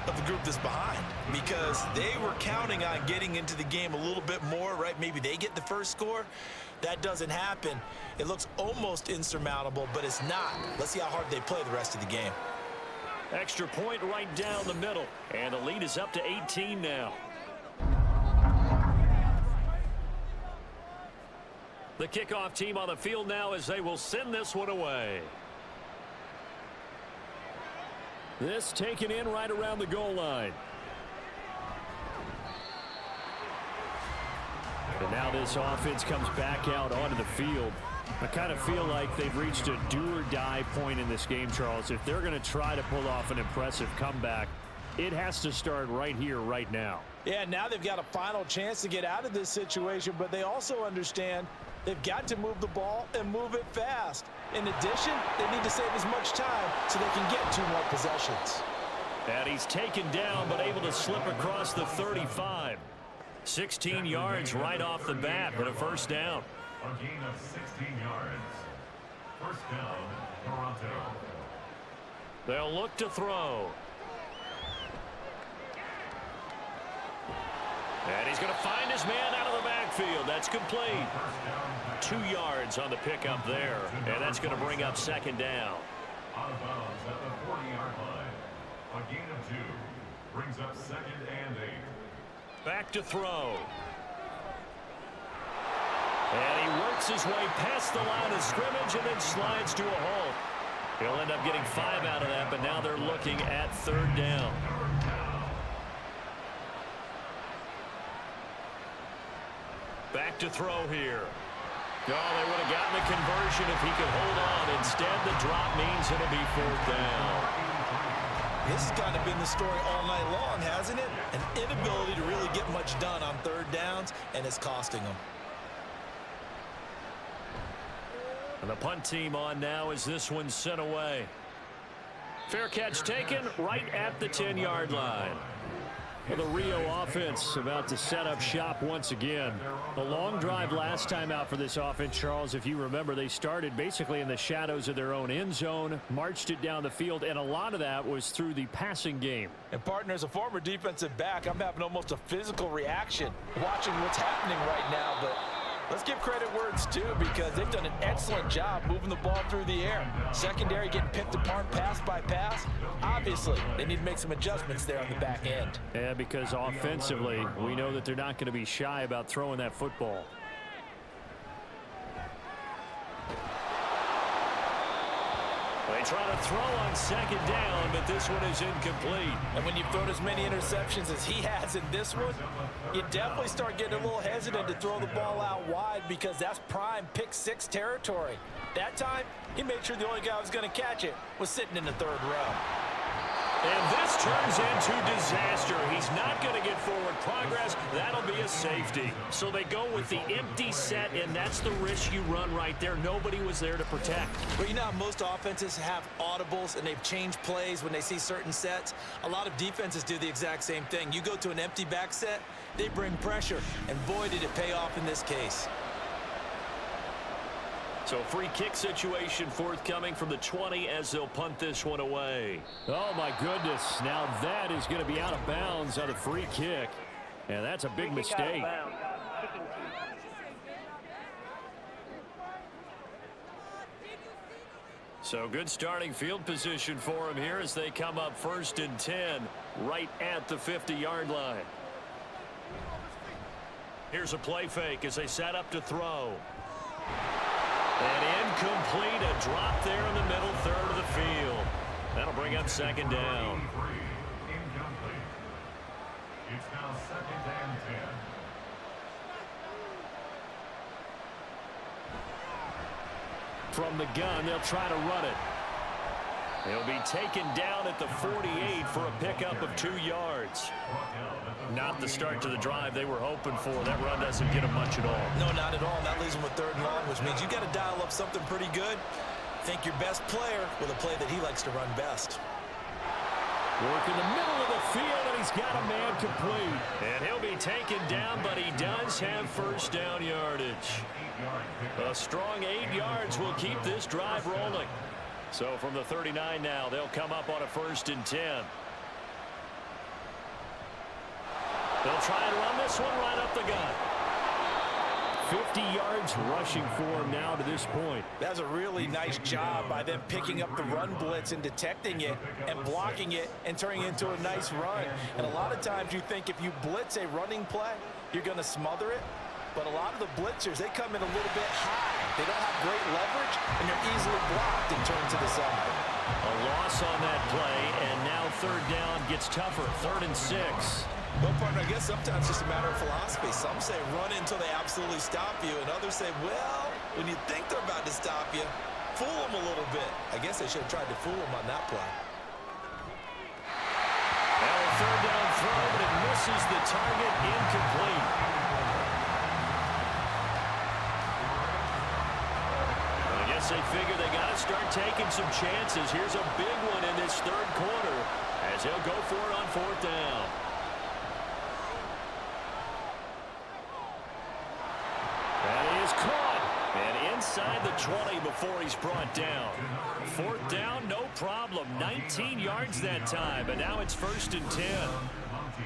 of the group that's behind, because they were counting on getting into the game a little bit more, right? Maybe they get the first score. That doesn't happen. It looks almost insurmountable, but it's not. Let's see how hard they play the rest of the game. Extra point right down the middle, and the lead is up to 18 now. The kickoff team on the field now as they will send this one away. This taken in right around the goal line. And now this offense comes back out onto the field. I kind of feel like they've reached a do-or-die point in this game, Charles. If they're going to try to pull off an impressive comeback, it has to start right here, right now. Yeah, now they've got a final chance to get out of this situation, but they also understand they've got to move the ball and move it fast. In addition, they need to save as much time so they can get 2 more possessions. And he's taken down but able to slip across the 35. 16 yards right off the bat and a first down. A gain of 16 yards. First down, Toronto. They'll look to throw. And he's going to find his man out of the backfield. That's complete. 2 yards on the pickup there. And that's going to bring up second down. Out of bounds at the 40-yard line. A gain of 2. Brings up 2nd and 8. Back to throw. And he works his way past the line of scrimmage and then slides to a halt. He'll end up getting 5 out of that, but now they're looking at 3rd down. Back to throw here. Oh, they would have gotten the conversion if he could hold on. Instead, the drop means it'll be 4th down. This has kind of been the story all night long, hasn't it? An inability to really get much done on 3rd downs, and it's costing them. And the punt team on now as this one's sent away. Fair catch taken right at the 10-yard line. Well, the Rio offense about to set up shop once again. The long drive last time out for this offense, Charles, if you remember, they started basically in the shadows of their own end zone, marched it down the field, and a lot of that was through the passing game. And partner, as a former defensive back, I'm having almost a physical reaction watching what's happening right now, but let's give credit where it's due, because they've done an excellent job moving the ball through the air. Secondary getting picked apart pass by pass. Obviously, they need to make some adjustments there on the back end. Yeah, because offensively, we know that they're not going to be shy about throwing that football. They try to throw on 2nd down, but this one is incomplete. And when you've thrown as many interceptions as he has in this one, you definitely start getting a little hesitant to throw the ball out wide, because that's prime pick 6 territory. That time, he made sure the only guy who was going to catch it was sitting in the 3rd row. And this turns into disaster. He's not going to get forward progress. That'll be a safety. So they go with the empty set, and that's the risk you run right there. Nobody was there to protect. But you know how most offenses have audibles and they've changed plays when they see certain sets? A lot of defenses do the exact same thing. You go to an empty back set, they bring pressure, and boy, did it pay off in this case. So free kick situation forthcoming from the 20 as they'll punt this one away. Oh, my goodness. Now that is going to be out of bounds on a free kick. And that's a big mistake. So good starting field position for him here as they come up 1st and 10 right at the 50-yard line. Here's a play fake as they set up to throw. And incomplete, a drop there in the middle third of the field. That'll bring up second down. Incomplete. It's now 2nd and 10. From the gun, they'll try to run it. He'll be taken down at the 48 for a pickup of 2 yards. Not the start to the drive they were hoping for. That run doesn't get them much at all. No, not at all. And that leaves them with 3rd and long, which means you got to dial up something pretty good. Think your best player with a play that he likes to run best. Work in the middle of the field, and he's got a man complete. And he'll be taken down, but he does have first down yardage. A strong 8 yards will keep this drive rolling. So from the 39 now, they'll come up on a 1st and 10. They'll try and run this one right up the gut. 50 yards rushing for him now to this point. That's a really nice job by them picking up the run blitz and detecting it and blocking it and turning it into a nice run. And a lot of times you think if you blitz a running play, you're going to smother it. But a lot of the blitzers, they come in a little bit high. They don't have great leverage, and they're easily blocked and turned to the side. A loss on that play, and now 3rd down gets tougher. 3rd and 6. Well, partner, I guess sometimes it's just a matter of philosophy. Some say run until they absolutely stop you, and others say, well, when you think they're about to stop you, fool them a little bit. I guess they should have tried to fool them on that play. Now a 3rd down throw, but it misses the target, incomplete. They figure they got to start taking some chances. Here's a big one in this 3rd quarter as he'll go for it on 4th down. That is caught. And inside the 20 before he's brought down. 4th down, no problem. 19 yards that time, but now it's 1st and 10.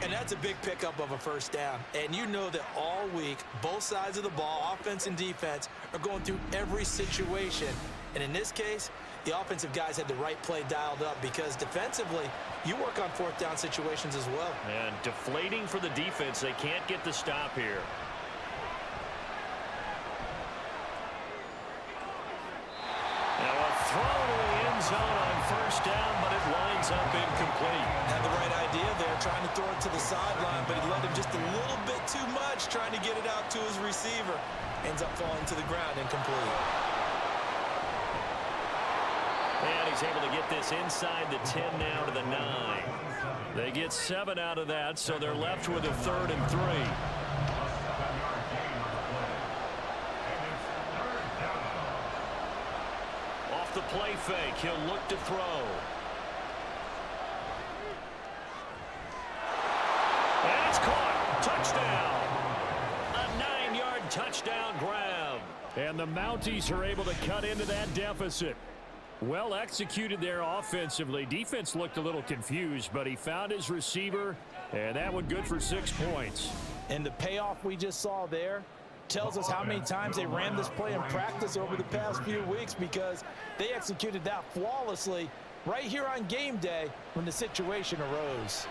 And that's a big pickup of a 1st down. And you know that all week, both sides of the ball, offense and defense, are going through every situation. And in this case, the offensive guys had the right play dialed up because defensively, you work on 4th down situations as well. And deflating for the defense. They can't get the stop here. Now a throw to the end zone on 1st down, but it winds up incomplete. Had the right idea there, trying to throw it to the sideline, but he led him just a little bit too much, trying to get it out to his receiver. Ends up falling to the ground, incomplete. And he's able to get this inside the 10 now to the 9. They get 7 out of that, so they're left with a 3rd and 3. Off the play fake, he'll look to throw. And it's caught. Touchdown. A 9-yard touchdown grab. And the Mounties are able to cut into that deficit. Well executed there offensively. Defense looked a little confused, but he found his receiver, and that one good for 6 points. And the payoff we just saw there tells us how many times they ran this play in practice over the past few weeks, because they executed that flawlessly right here on game day when the situation arose.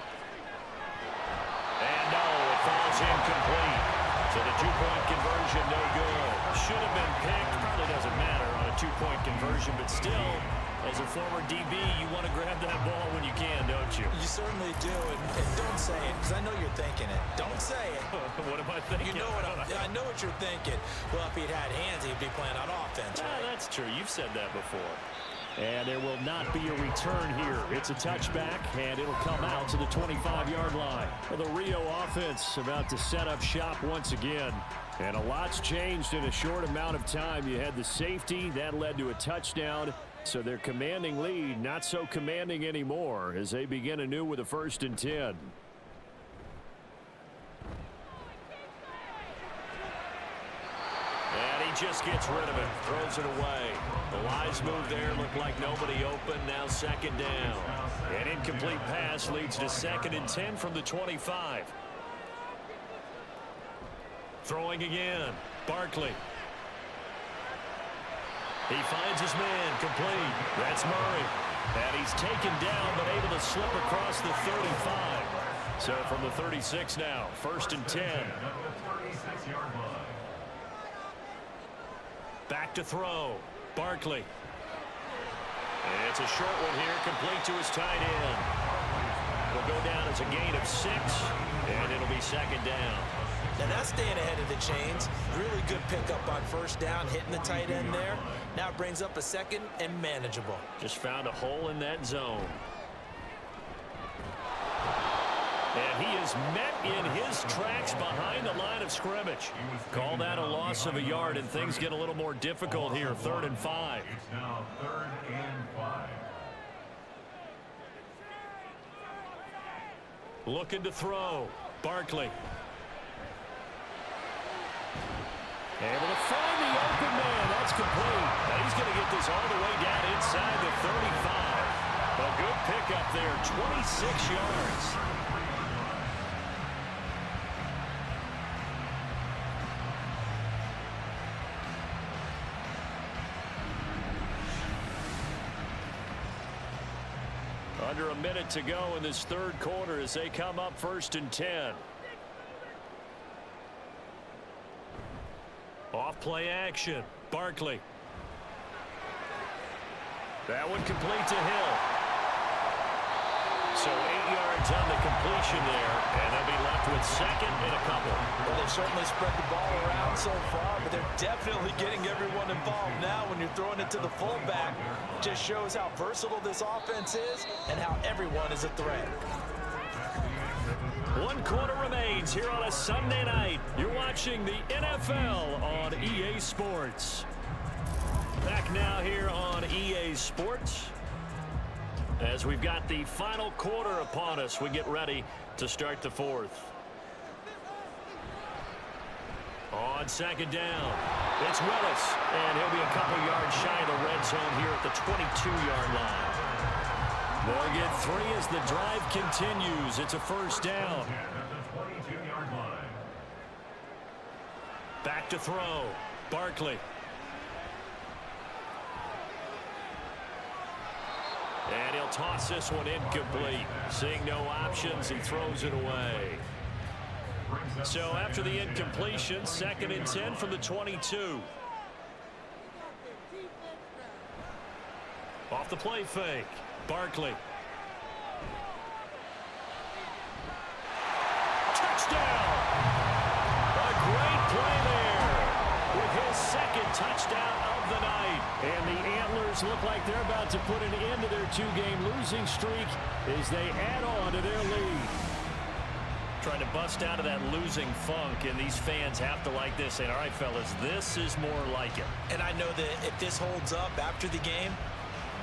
And no, it falls incomplete. So the 2-point conversion no good. Should have been picked. Probably doesn't matter on a 2-point conversion, but still, as a former DB, you want to grab that ball when you can, don't you? You certainly do, and don't say it, because I know you're thinking it. Don't say it. What am I thinking? You know what I know what you're thinking. Well, if he'd had hands, he'd be playing on offense. Right? That's true. You've said that before. And there will not be a return here. It's a touchback, and it'll come out to the 25-yard line. Well, the Rio offense about to set up shop once again. And a lot's changed in a short amount of time. You had the safety. That led to a touchdown. So their commanding lead not so commanding anymore as they begin anew with a 1st and 10. And he just gets rid of it. Throws it away. The wise move there looked like nobody open. Now 2nd down. An incomplete pass leads to 2nd and 10 from the 25. Throwing again. Barkley. He finds his man complete. That's Murray. And he's taken down but able to slip across the 35. So from the 36 now, 1st and 10. Back to throw. Barkley. And it's a short one here, complete to his tight end. It'll go down as a gain of 6, and it'll be 2nd down. Now that's staying ahead of the chains. Really good pickup on 1st down, hitting the tight end there. Now it brings up a 2nd and manageable. Just found a hole in that zone. And he is met in his tracks behind the line of scrimmage. Call that a loss of a yard, and things get a little more difficult here. 3rd and 5. It's now 3rd and 5. Looking to throw. Barkley. Able to find the open man. That's complete. Now he's going to get this all the way down inside the 35. A good pickup there, 26 yards. Under a minute to go in this 3rd quarter as they come up 1st and 10. Off play action. Barkley. That one complete to Hill. So 8 yards on the completion there, and they'll be left with 2nd and a couple. Well, they've certainly spread the ball around so far, but they're definitely getting everyone involved now. When you're throwing it to the fullback, just shows how versatile this offense is and how everyone is a threat. 1 quarter remains here on a Sunday night. You're watching the NFL on EA Sports. Back now here on EA Sports. As we've got the final quarter upon us, we get ready to start the 4th. On 2nd down, it's Willis, and he'll be a couple yards shy of the red zone here at the 22-yard line. They'll get 3 as the drive continues. It's a 1st down. Back to throw. Barkley. And he'll toss this one incomplete. Seeing no options, he throws it away. So after the incompletion, 2nd and 10 from the 22. Off the play fake. Barkley. Touchdown! A great play there with his 2nd touchdown of the night. And the Antlers look like they're about to put an end to their 2-game losing streak as they add on to their lead. Trying to bust out of that losing funk, and these fans have to like this. And all right, fellas, this is more like it. And I know that if this holds up after the game,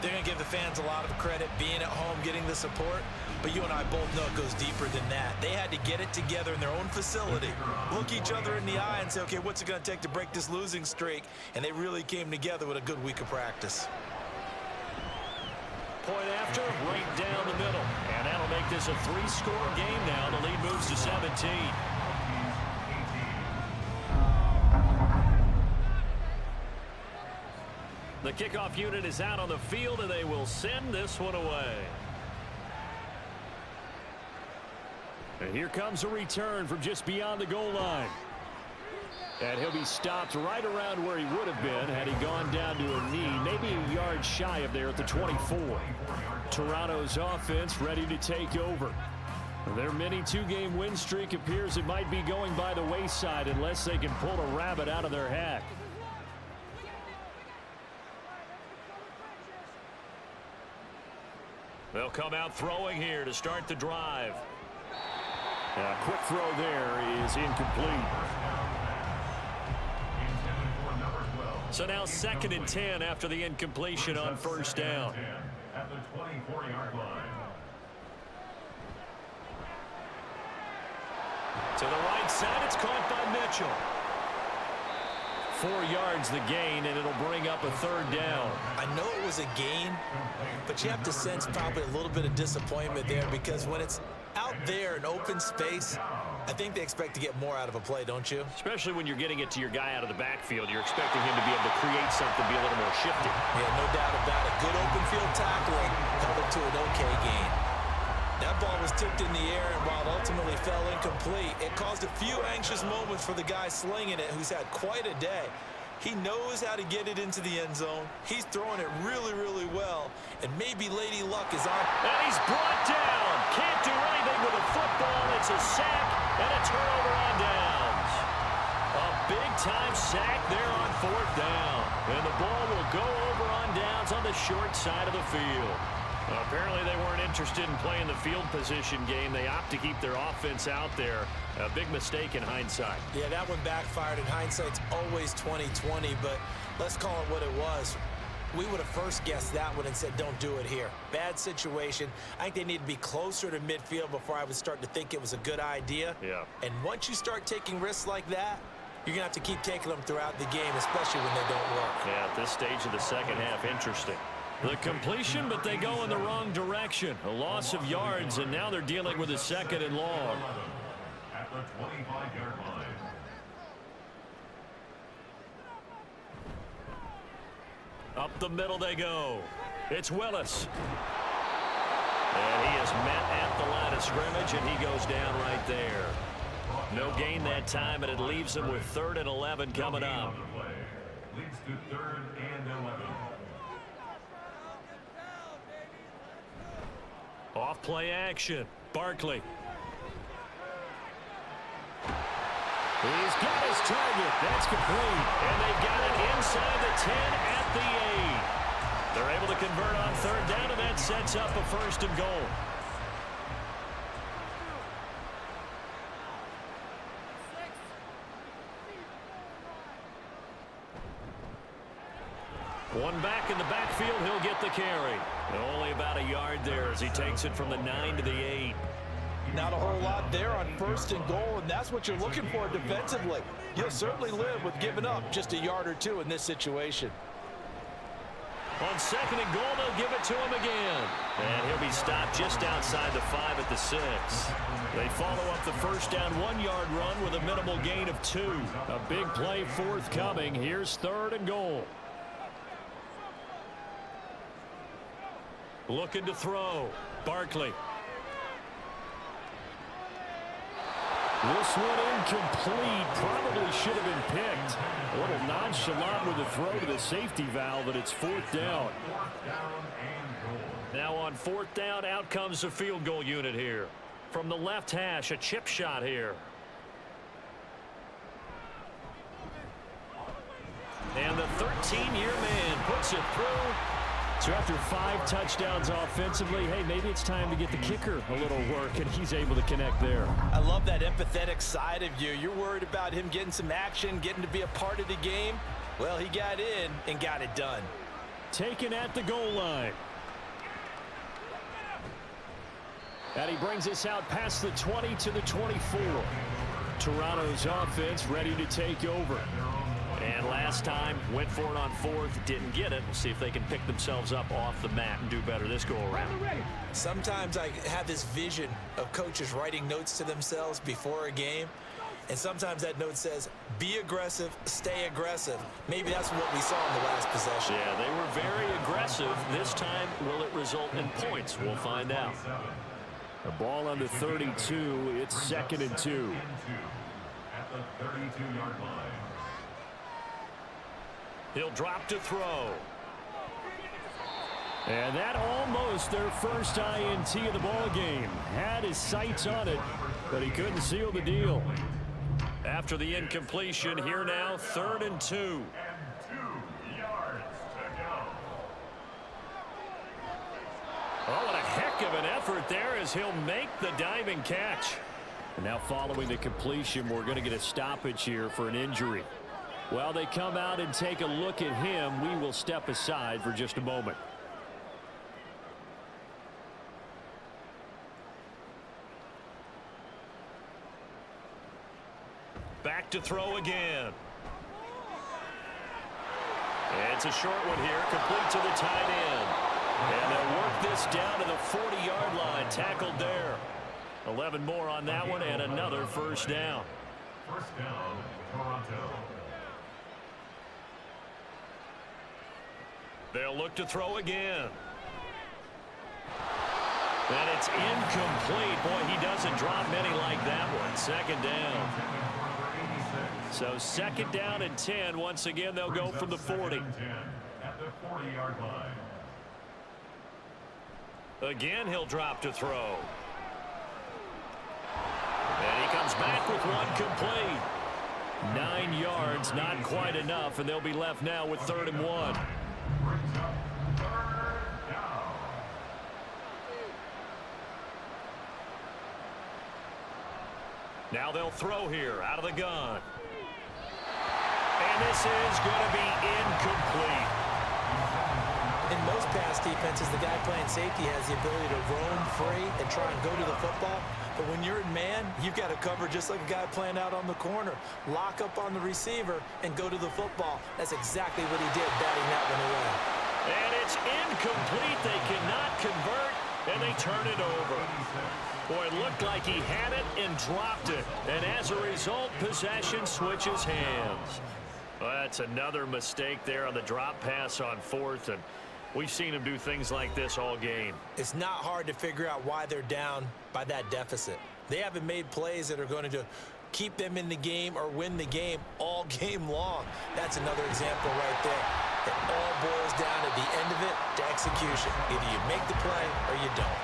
they're going to give the fans a lot of credit being at home, getting the support. But you and I both know it goes deeper than that. They had to get it together in their own facility, look each other in the eye and say, okay, what's it going to take to break this losing streak? And they really came together with a good week of practice. Point after, right down the middle. And that'll make this a 3-score game now. The lead moves to 17. The kickoff unit is out on the field, and they will send this one away. And here comes a return from just beyond the goal line. And he'll be stopped right around where he would have been had he gone down to a knee, maybe a yard shy of there at the 24. Toronto's offense ready to take over. Their mini 2-game win streak appears it might be going by the wayside unless they can pull a rabbit out of their hat. They'll come out throwing here to start the drive. A quick throw there is incomplete. So now 2nd and 10 after the incompletion on 1st down. At the 24-yard line. To the right side, it's caught by Mitchell. 4 yards the gain, and it'll bring up a 3rd down. I know it was a gain, but you have to sense probably a little bit of disappointment there because when it's out there in open space, I think they expect to get more out of a play, don't you? Especially when you're getting it to your guy out of the backfield. You're expecting him to be able to create something, be a little more shifty. Yeah, no doubt about it. Good open field tackling held it to an okay gain. That ball was tipped in the air, and while it ultimately fell incomplete, it caused a few anxious moments for the guy slinging it, who's had quite a day. He knows how to get it into the end zone. He's throwing it really, really well, and maybe Lady Luck is on. And he's brought down. Can't do anything with a football. It's a sack and a turnover on downs. A big-time sack there on 4th down. And the ball will go over on downs on the short side of the field. Apparently they weren't interested in playing the field position game. They opt to keep their offense out there. A big mistake in hindsight. Yeah, that one backfired, and hindsight's always 20/20, but let's call it what it was. We would have first guessed that one and said, don't do it here. Bad situation. I think they need to be closer to midfield before I would start to think it was a good idea. Yeah. And once you start taking risks like that, you're going to have to keep taking them throughout the game, especially when they don't work. Yeah, at this stage of the second half, interesting. The completion, but they go in the wrong direction. A loss of yards, and now they're dealing with a 2nd and long. At the 25-yard line. Up the middle they go. It's Willis. And he is met at the line of scrimmage, and he goes down right there. No gain that time, and it leaves him with 3rd and 11 coming up. Leads to 3rd and 11. Off play action. Barkley. He's got his target. That's complete. And they've got it inside the 10 at the 8. They're able to convert on 3rd down, and that sets up a 1st and goal. One back in the backfield, he'll get the carry. Only about a yard there as he takes it from the 9 to the 8. Not a whole lot there on 1st and goal, and that's what you're looking for defensively. You'll certainly live with giving up just a yard or 2 in this situation. On 2nd and goal, they'll give it to him again. And he'll be stopped just outside the 5 at the 6. They follow up the 1st down 1-yard run with a minimal gain of 2. A big play forthcoming. Here's 3rd and goal. Looking to throw. Barkley. This one incomplete. Probably should have been picked. A little nonchalant with the throw to the safety valve, but it's 4th down. Now on 4th down, out comes the field goal unit here. From the left hash, a chip shot here. And the 13-year man puts it through. So after 5 touchdowns offensively, hey, maybe it's time to get the kicker a little work, and he's able to connect there. I love that empathetic side of you. You're worried about him getting some action, getting to be a part of the game. Well, he got in and got it done. Taken at the goal line. And he brings us out past the 20 to the 24. Toronto's offense ready to take over. And last time, went for it on 4th, didn't get it. We'll see if they can pick themselves up off the mat and do better this go-around. Sometimes I have this vision of coaches writing notes to themselves before a game, and sometimes that note says, be aggressive, stay aggressive. Maybe that's what we saw in the last possession. Yeah, they were very aggressive. This time, will it result in points? We'll find out. The ball under 32. It's 2nd and 2. At the 32-yard line. He'll drop to throw. And that almost their first INT of the ball game. Had his sights on it, but he couldn't seal the deal. After the incompletion, here now, 3rd and 2. And 2 yards to go. Oh, what a heck of an effort there as he'll make the diving catch. And now following the completion, we're going to get a stoppage here for an injury. While they come out and take a look at him, we will step aside for just a moment. Back to throw again. It's a short one here, complete to the tight end. And they'll work this down to the 40-yard line, tackled there. 11 more on that one, and another 1st down. 1st down, Toronto. They'll look to throw again. And it's incomplete. Boy, he doesn't drop many like that one. Second down. So second down and 10. Once again, they'll go from the 40. At the 40-yard line. Again, he'll drop to throw. And he comes back with one complete. 9 yards, not quite enough, and they'll be left now with 3rd and 1. Brings up 3rd down. Now they'll throw here out of the gun. And this is going to be incomplete. In most pass defenses, the guy playing safety has the ability to roam free and try and go to the football. But when you're in man, you've got to cover just like a guy playing out on the corner. Lock up on the receiver and go to the football. That's exactly what he did, batting that one away. And it's incomplete. They cannot convert, and they turn it over. Boy, it looked like he had it and dropped it. And as a result, possession switches hands. Well, that's another mistake there on the drop pass on 4th, and we've seen him do things like this all game. It's not hard to figure out why they're down by that deficit. They haven't made plays that are going to keep them in the game or win the game all game long. That's another example right there. It all boils down at the end of it to execution. Either you make the play or you don't.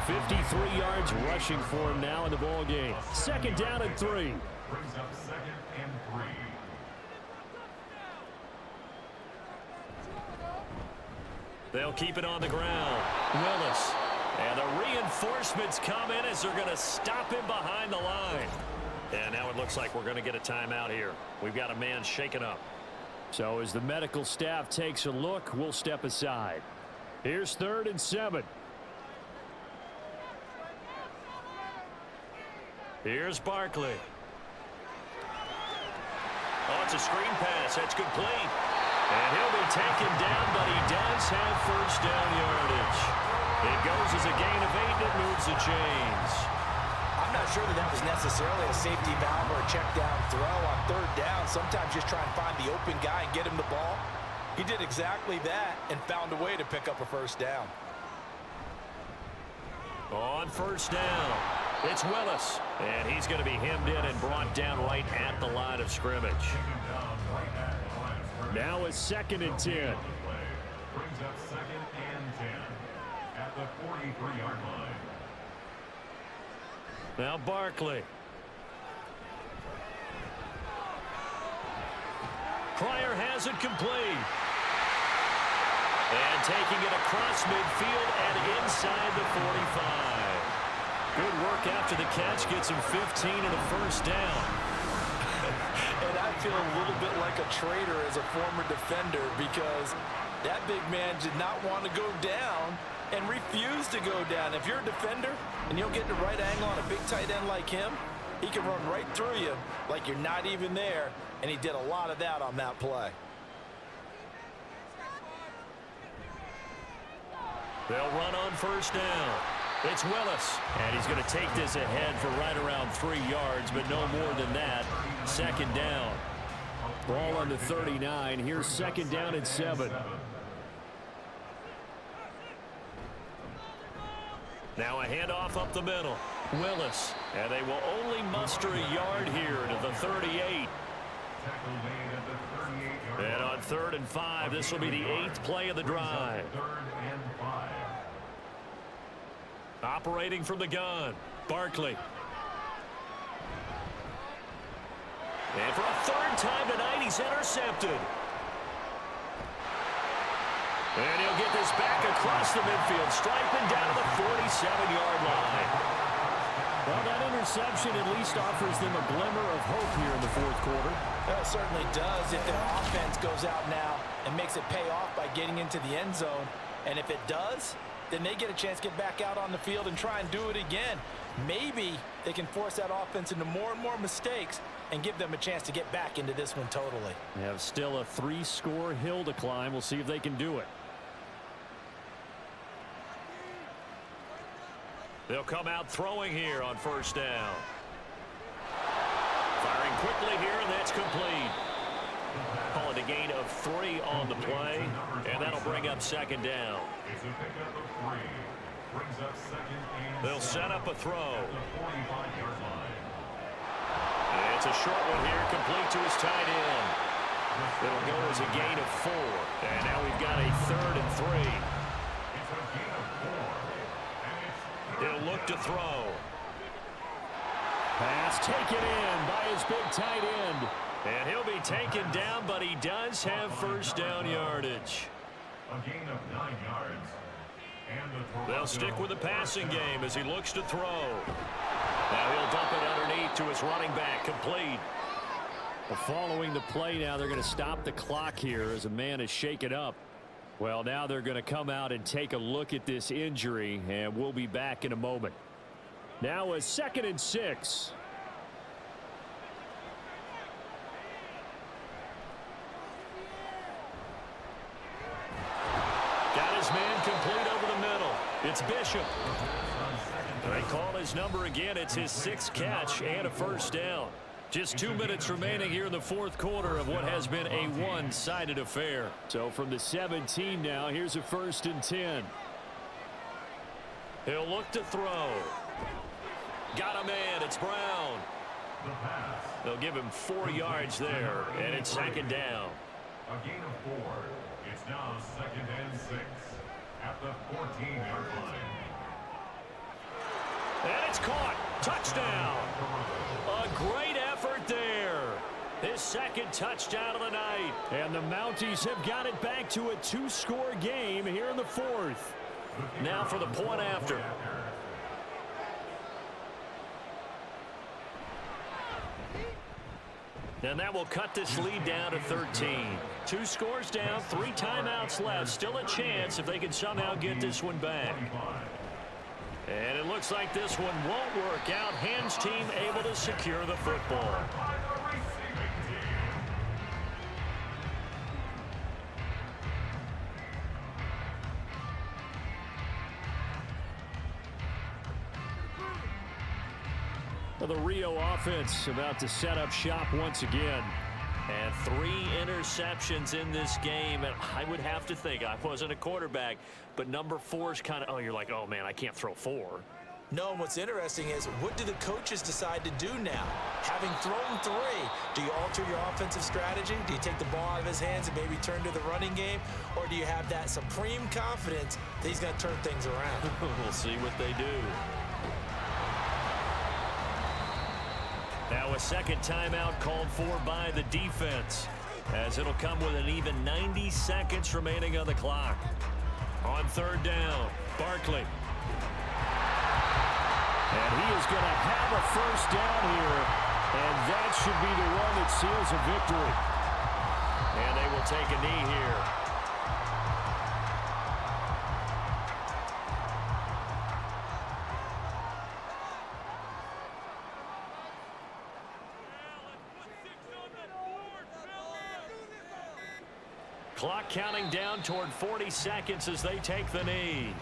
53 yards rushing for him now in the ball game. Second down and 3. Brings up 2nd and 3. They'll keep it on the ground. Willis. And the reinforcements come in as they're going to stop him behind the line. And now it looks like we're going to get a timeout here. We've got a man shaken up. So as the medical staff takes a look, we'll step aside. Here's 3rd and 7. Here's Barkley. Oh, it's a screen pass. That's complete. And he'll be taken down, but he does have 1st down yardage. It goes as a gain of 8, and it moves the chains. I'm not sure that was necessarily a safety valve or a check down throw on 3rd down. Sometimes just try and find the open guy and get him the ball. He did exactly that and found a way to pick up a 1st down. On 1st down, it's Willis. And he's going to be hemmed in and brought down right at the line of scrimmage. Now it's 2nd and 10. Brings up 2nd and 10 at the 43-yard line. Now Barkley. Pryor has it complete. And taking it across midfield and inside the 45. Good work after the catch. Gets him 15 and a 1st down. And I feel a little bit like a traitor as a former defender because that big man did not want to go down and refused to go down. If you're a defender and you don't get the right angle on a big tight end like him, he can run right through you like you're not even there, and he did a lot of that on that play. They'll run on 1st down. It's Willis, and he's going to take this ahead for right around 3 yards, but no more than that. 2nd down. Ball on the 39. Here's 2nd down and 7. Now a handoff up the middle. Willis, and they will only muster a yard here to the 38. And on 3rd and 5, this will be the 8th play of the drive. 3rd and 5. Operating from the gun, Barkley. And for a 3rd time tonight, he's intercepted. And he'll get this back across the midfield stripe and down to the 47-yard line. Well, that interception at least offers them a glimmer of hope here in the 4th quarter. Well, it certainly does if their offense goes out now and makes it pay off by getting into the end zone. And if it does, then they get a chance to get back out on the field and try and do it again. Maybe they can force that offense into more and more mistakes and give them a chance to get back into this one totally. They have still a 3-score hill to climb. We'll see if they can do it. They'll come out throwing here on 1st down. Firing quickly here, and that's complete. Call it a gain of 3 on the play, and that'll bring up 2nd down. It's a pickup of 3. brings up second and They'll set up a throw. at the 45-yard line. And it's a short one here, complete to his tight end. It'll go as a gain of 4. And now we've got a 3rd and 3. It's a gain of 4. And it's He'll look to throw. Pass taken in by his big tight end. And he'll be taken down, but he does have first down yardage. a gain of 9 yards. And the They'll stick with the passing game as he looks to throw. Now he'll dump it underneath to his running back, complete. Well, following the play now, they're going to stop the clock here as a man is shaken up. Well, now they're going to come out and take a look at this injury, and we'll be back in a moment. Now a 2nd and 6. Got his man complete over the middle. It's Bishop. They call his number again. It's his 6th catch and a first down. Just 2 minutes remaining here in the 4th quarter of what has been a one-sided affair. So from the 17 now, here's a 1st and 10. He'll look to throw. Got a man. It's Brown. They'll give him 4 yards there, and it's 2nd down. A gain of 4. It's now 2nd and 6 at the 14-yard line. And it's caught. Touchdown. A great effort there. His 2nd touchdown of the night. And the Mounties have got it back to a 2-score game here in the 4th. Now for the point after. And that will cut this lead down to 13. 2 scores down, 3 timeouts left. Still a chance if they can somehow get this one back. And it looks like this one won't work out. Ham's team able to secure the football. Well, the Rio offense about to set up shop once again. And 3 interceptions in this game. And I would have to think, I wasn't a quarterback, but number 4 is kind of, you're like, oh, man, I can't throw 4. No, and what's interesting is, what do the coaches decide to do now? Having thrown 3, do you alter your offensive strategy? Do you take the ball out of his hands and maybe turn to the running game? Or do you have that supreme confidence that he's going to turn things around? We'll see what they do. Now a 2nd timeout called for by the defense, as it'll come with an even 90 seconds remaining on the clock. On 3rd down, Barkley. And he is going to have a first down here, and that should be the one that seals a victory. And they will take a knee here. Clock counting down toward 40 seconds as they take the knee.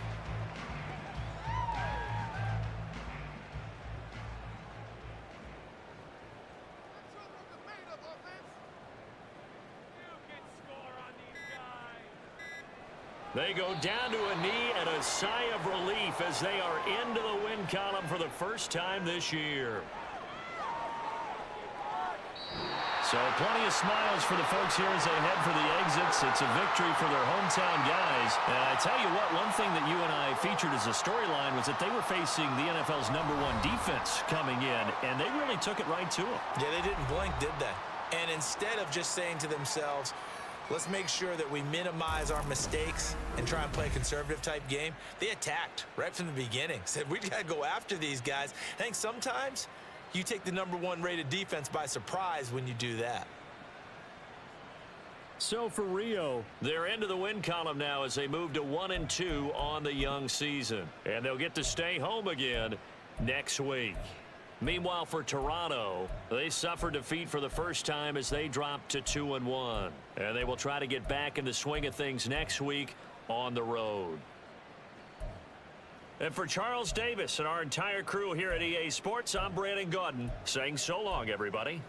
They go down to a knee and a sigh of relief as they are into the win column for the first time this year. So plenty of smiles for the folks here as they head for the exits. It's a victory for their hometown guys. And I tell you what, one thing that you and I featured as a storyline was that they were facing the NFL's #1 defense coming in, and they really took it right to them. Yeah, they didn't blink, did they? And instead of just saying to themselves, let's make sure that we minimize our mistakes and try and play a conservative type game, they attacked right from the beginning. Said, we got to go after these guys. I think sometimes you take the #1 rated defense by surprise when you do that. So for Rio, they're into the win column now as they move to 1-2 on the young season. And they'll get to stay home again next week. Meanwhile, for Toronto, they suffered defeat for the first time as they dropped to 2-1. And they will try to get back in the swing of things next week on the road. And for Charles Davis and our entire crew here at EA Sports, I'm Brandon Gaudin saying so long, everybody.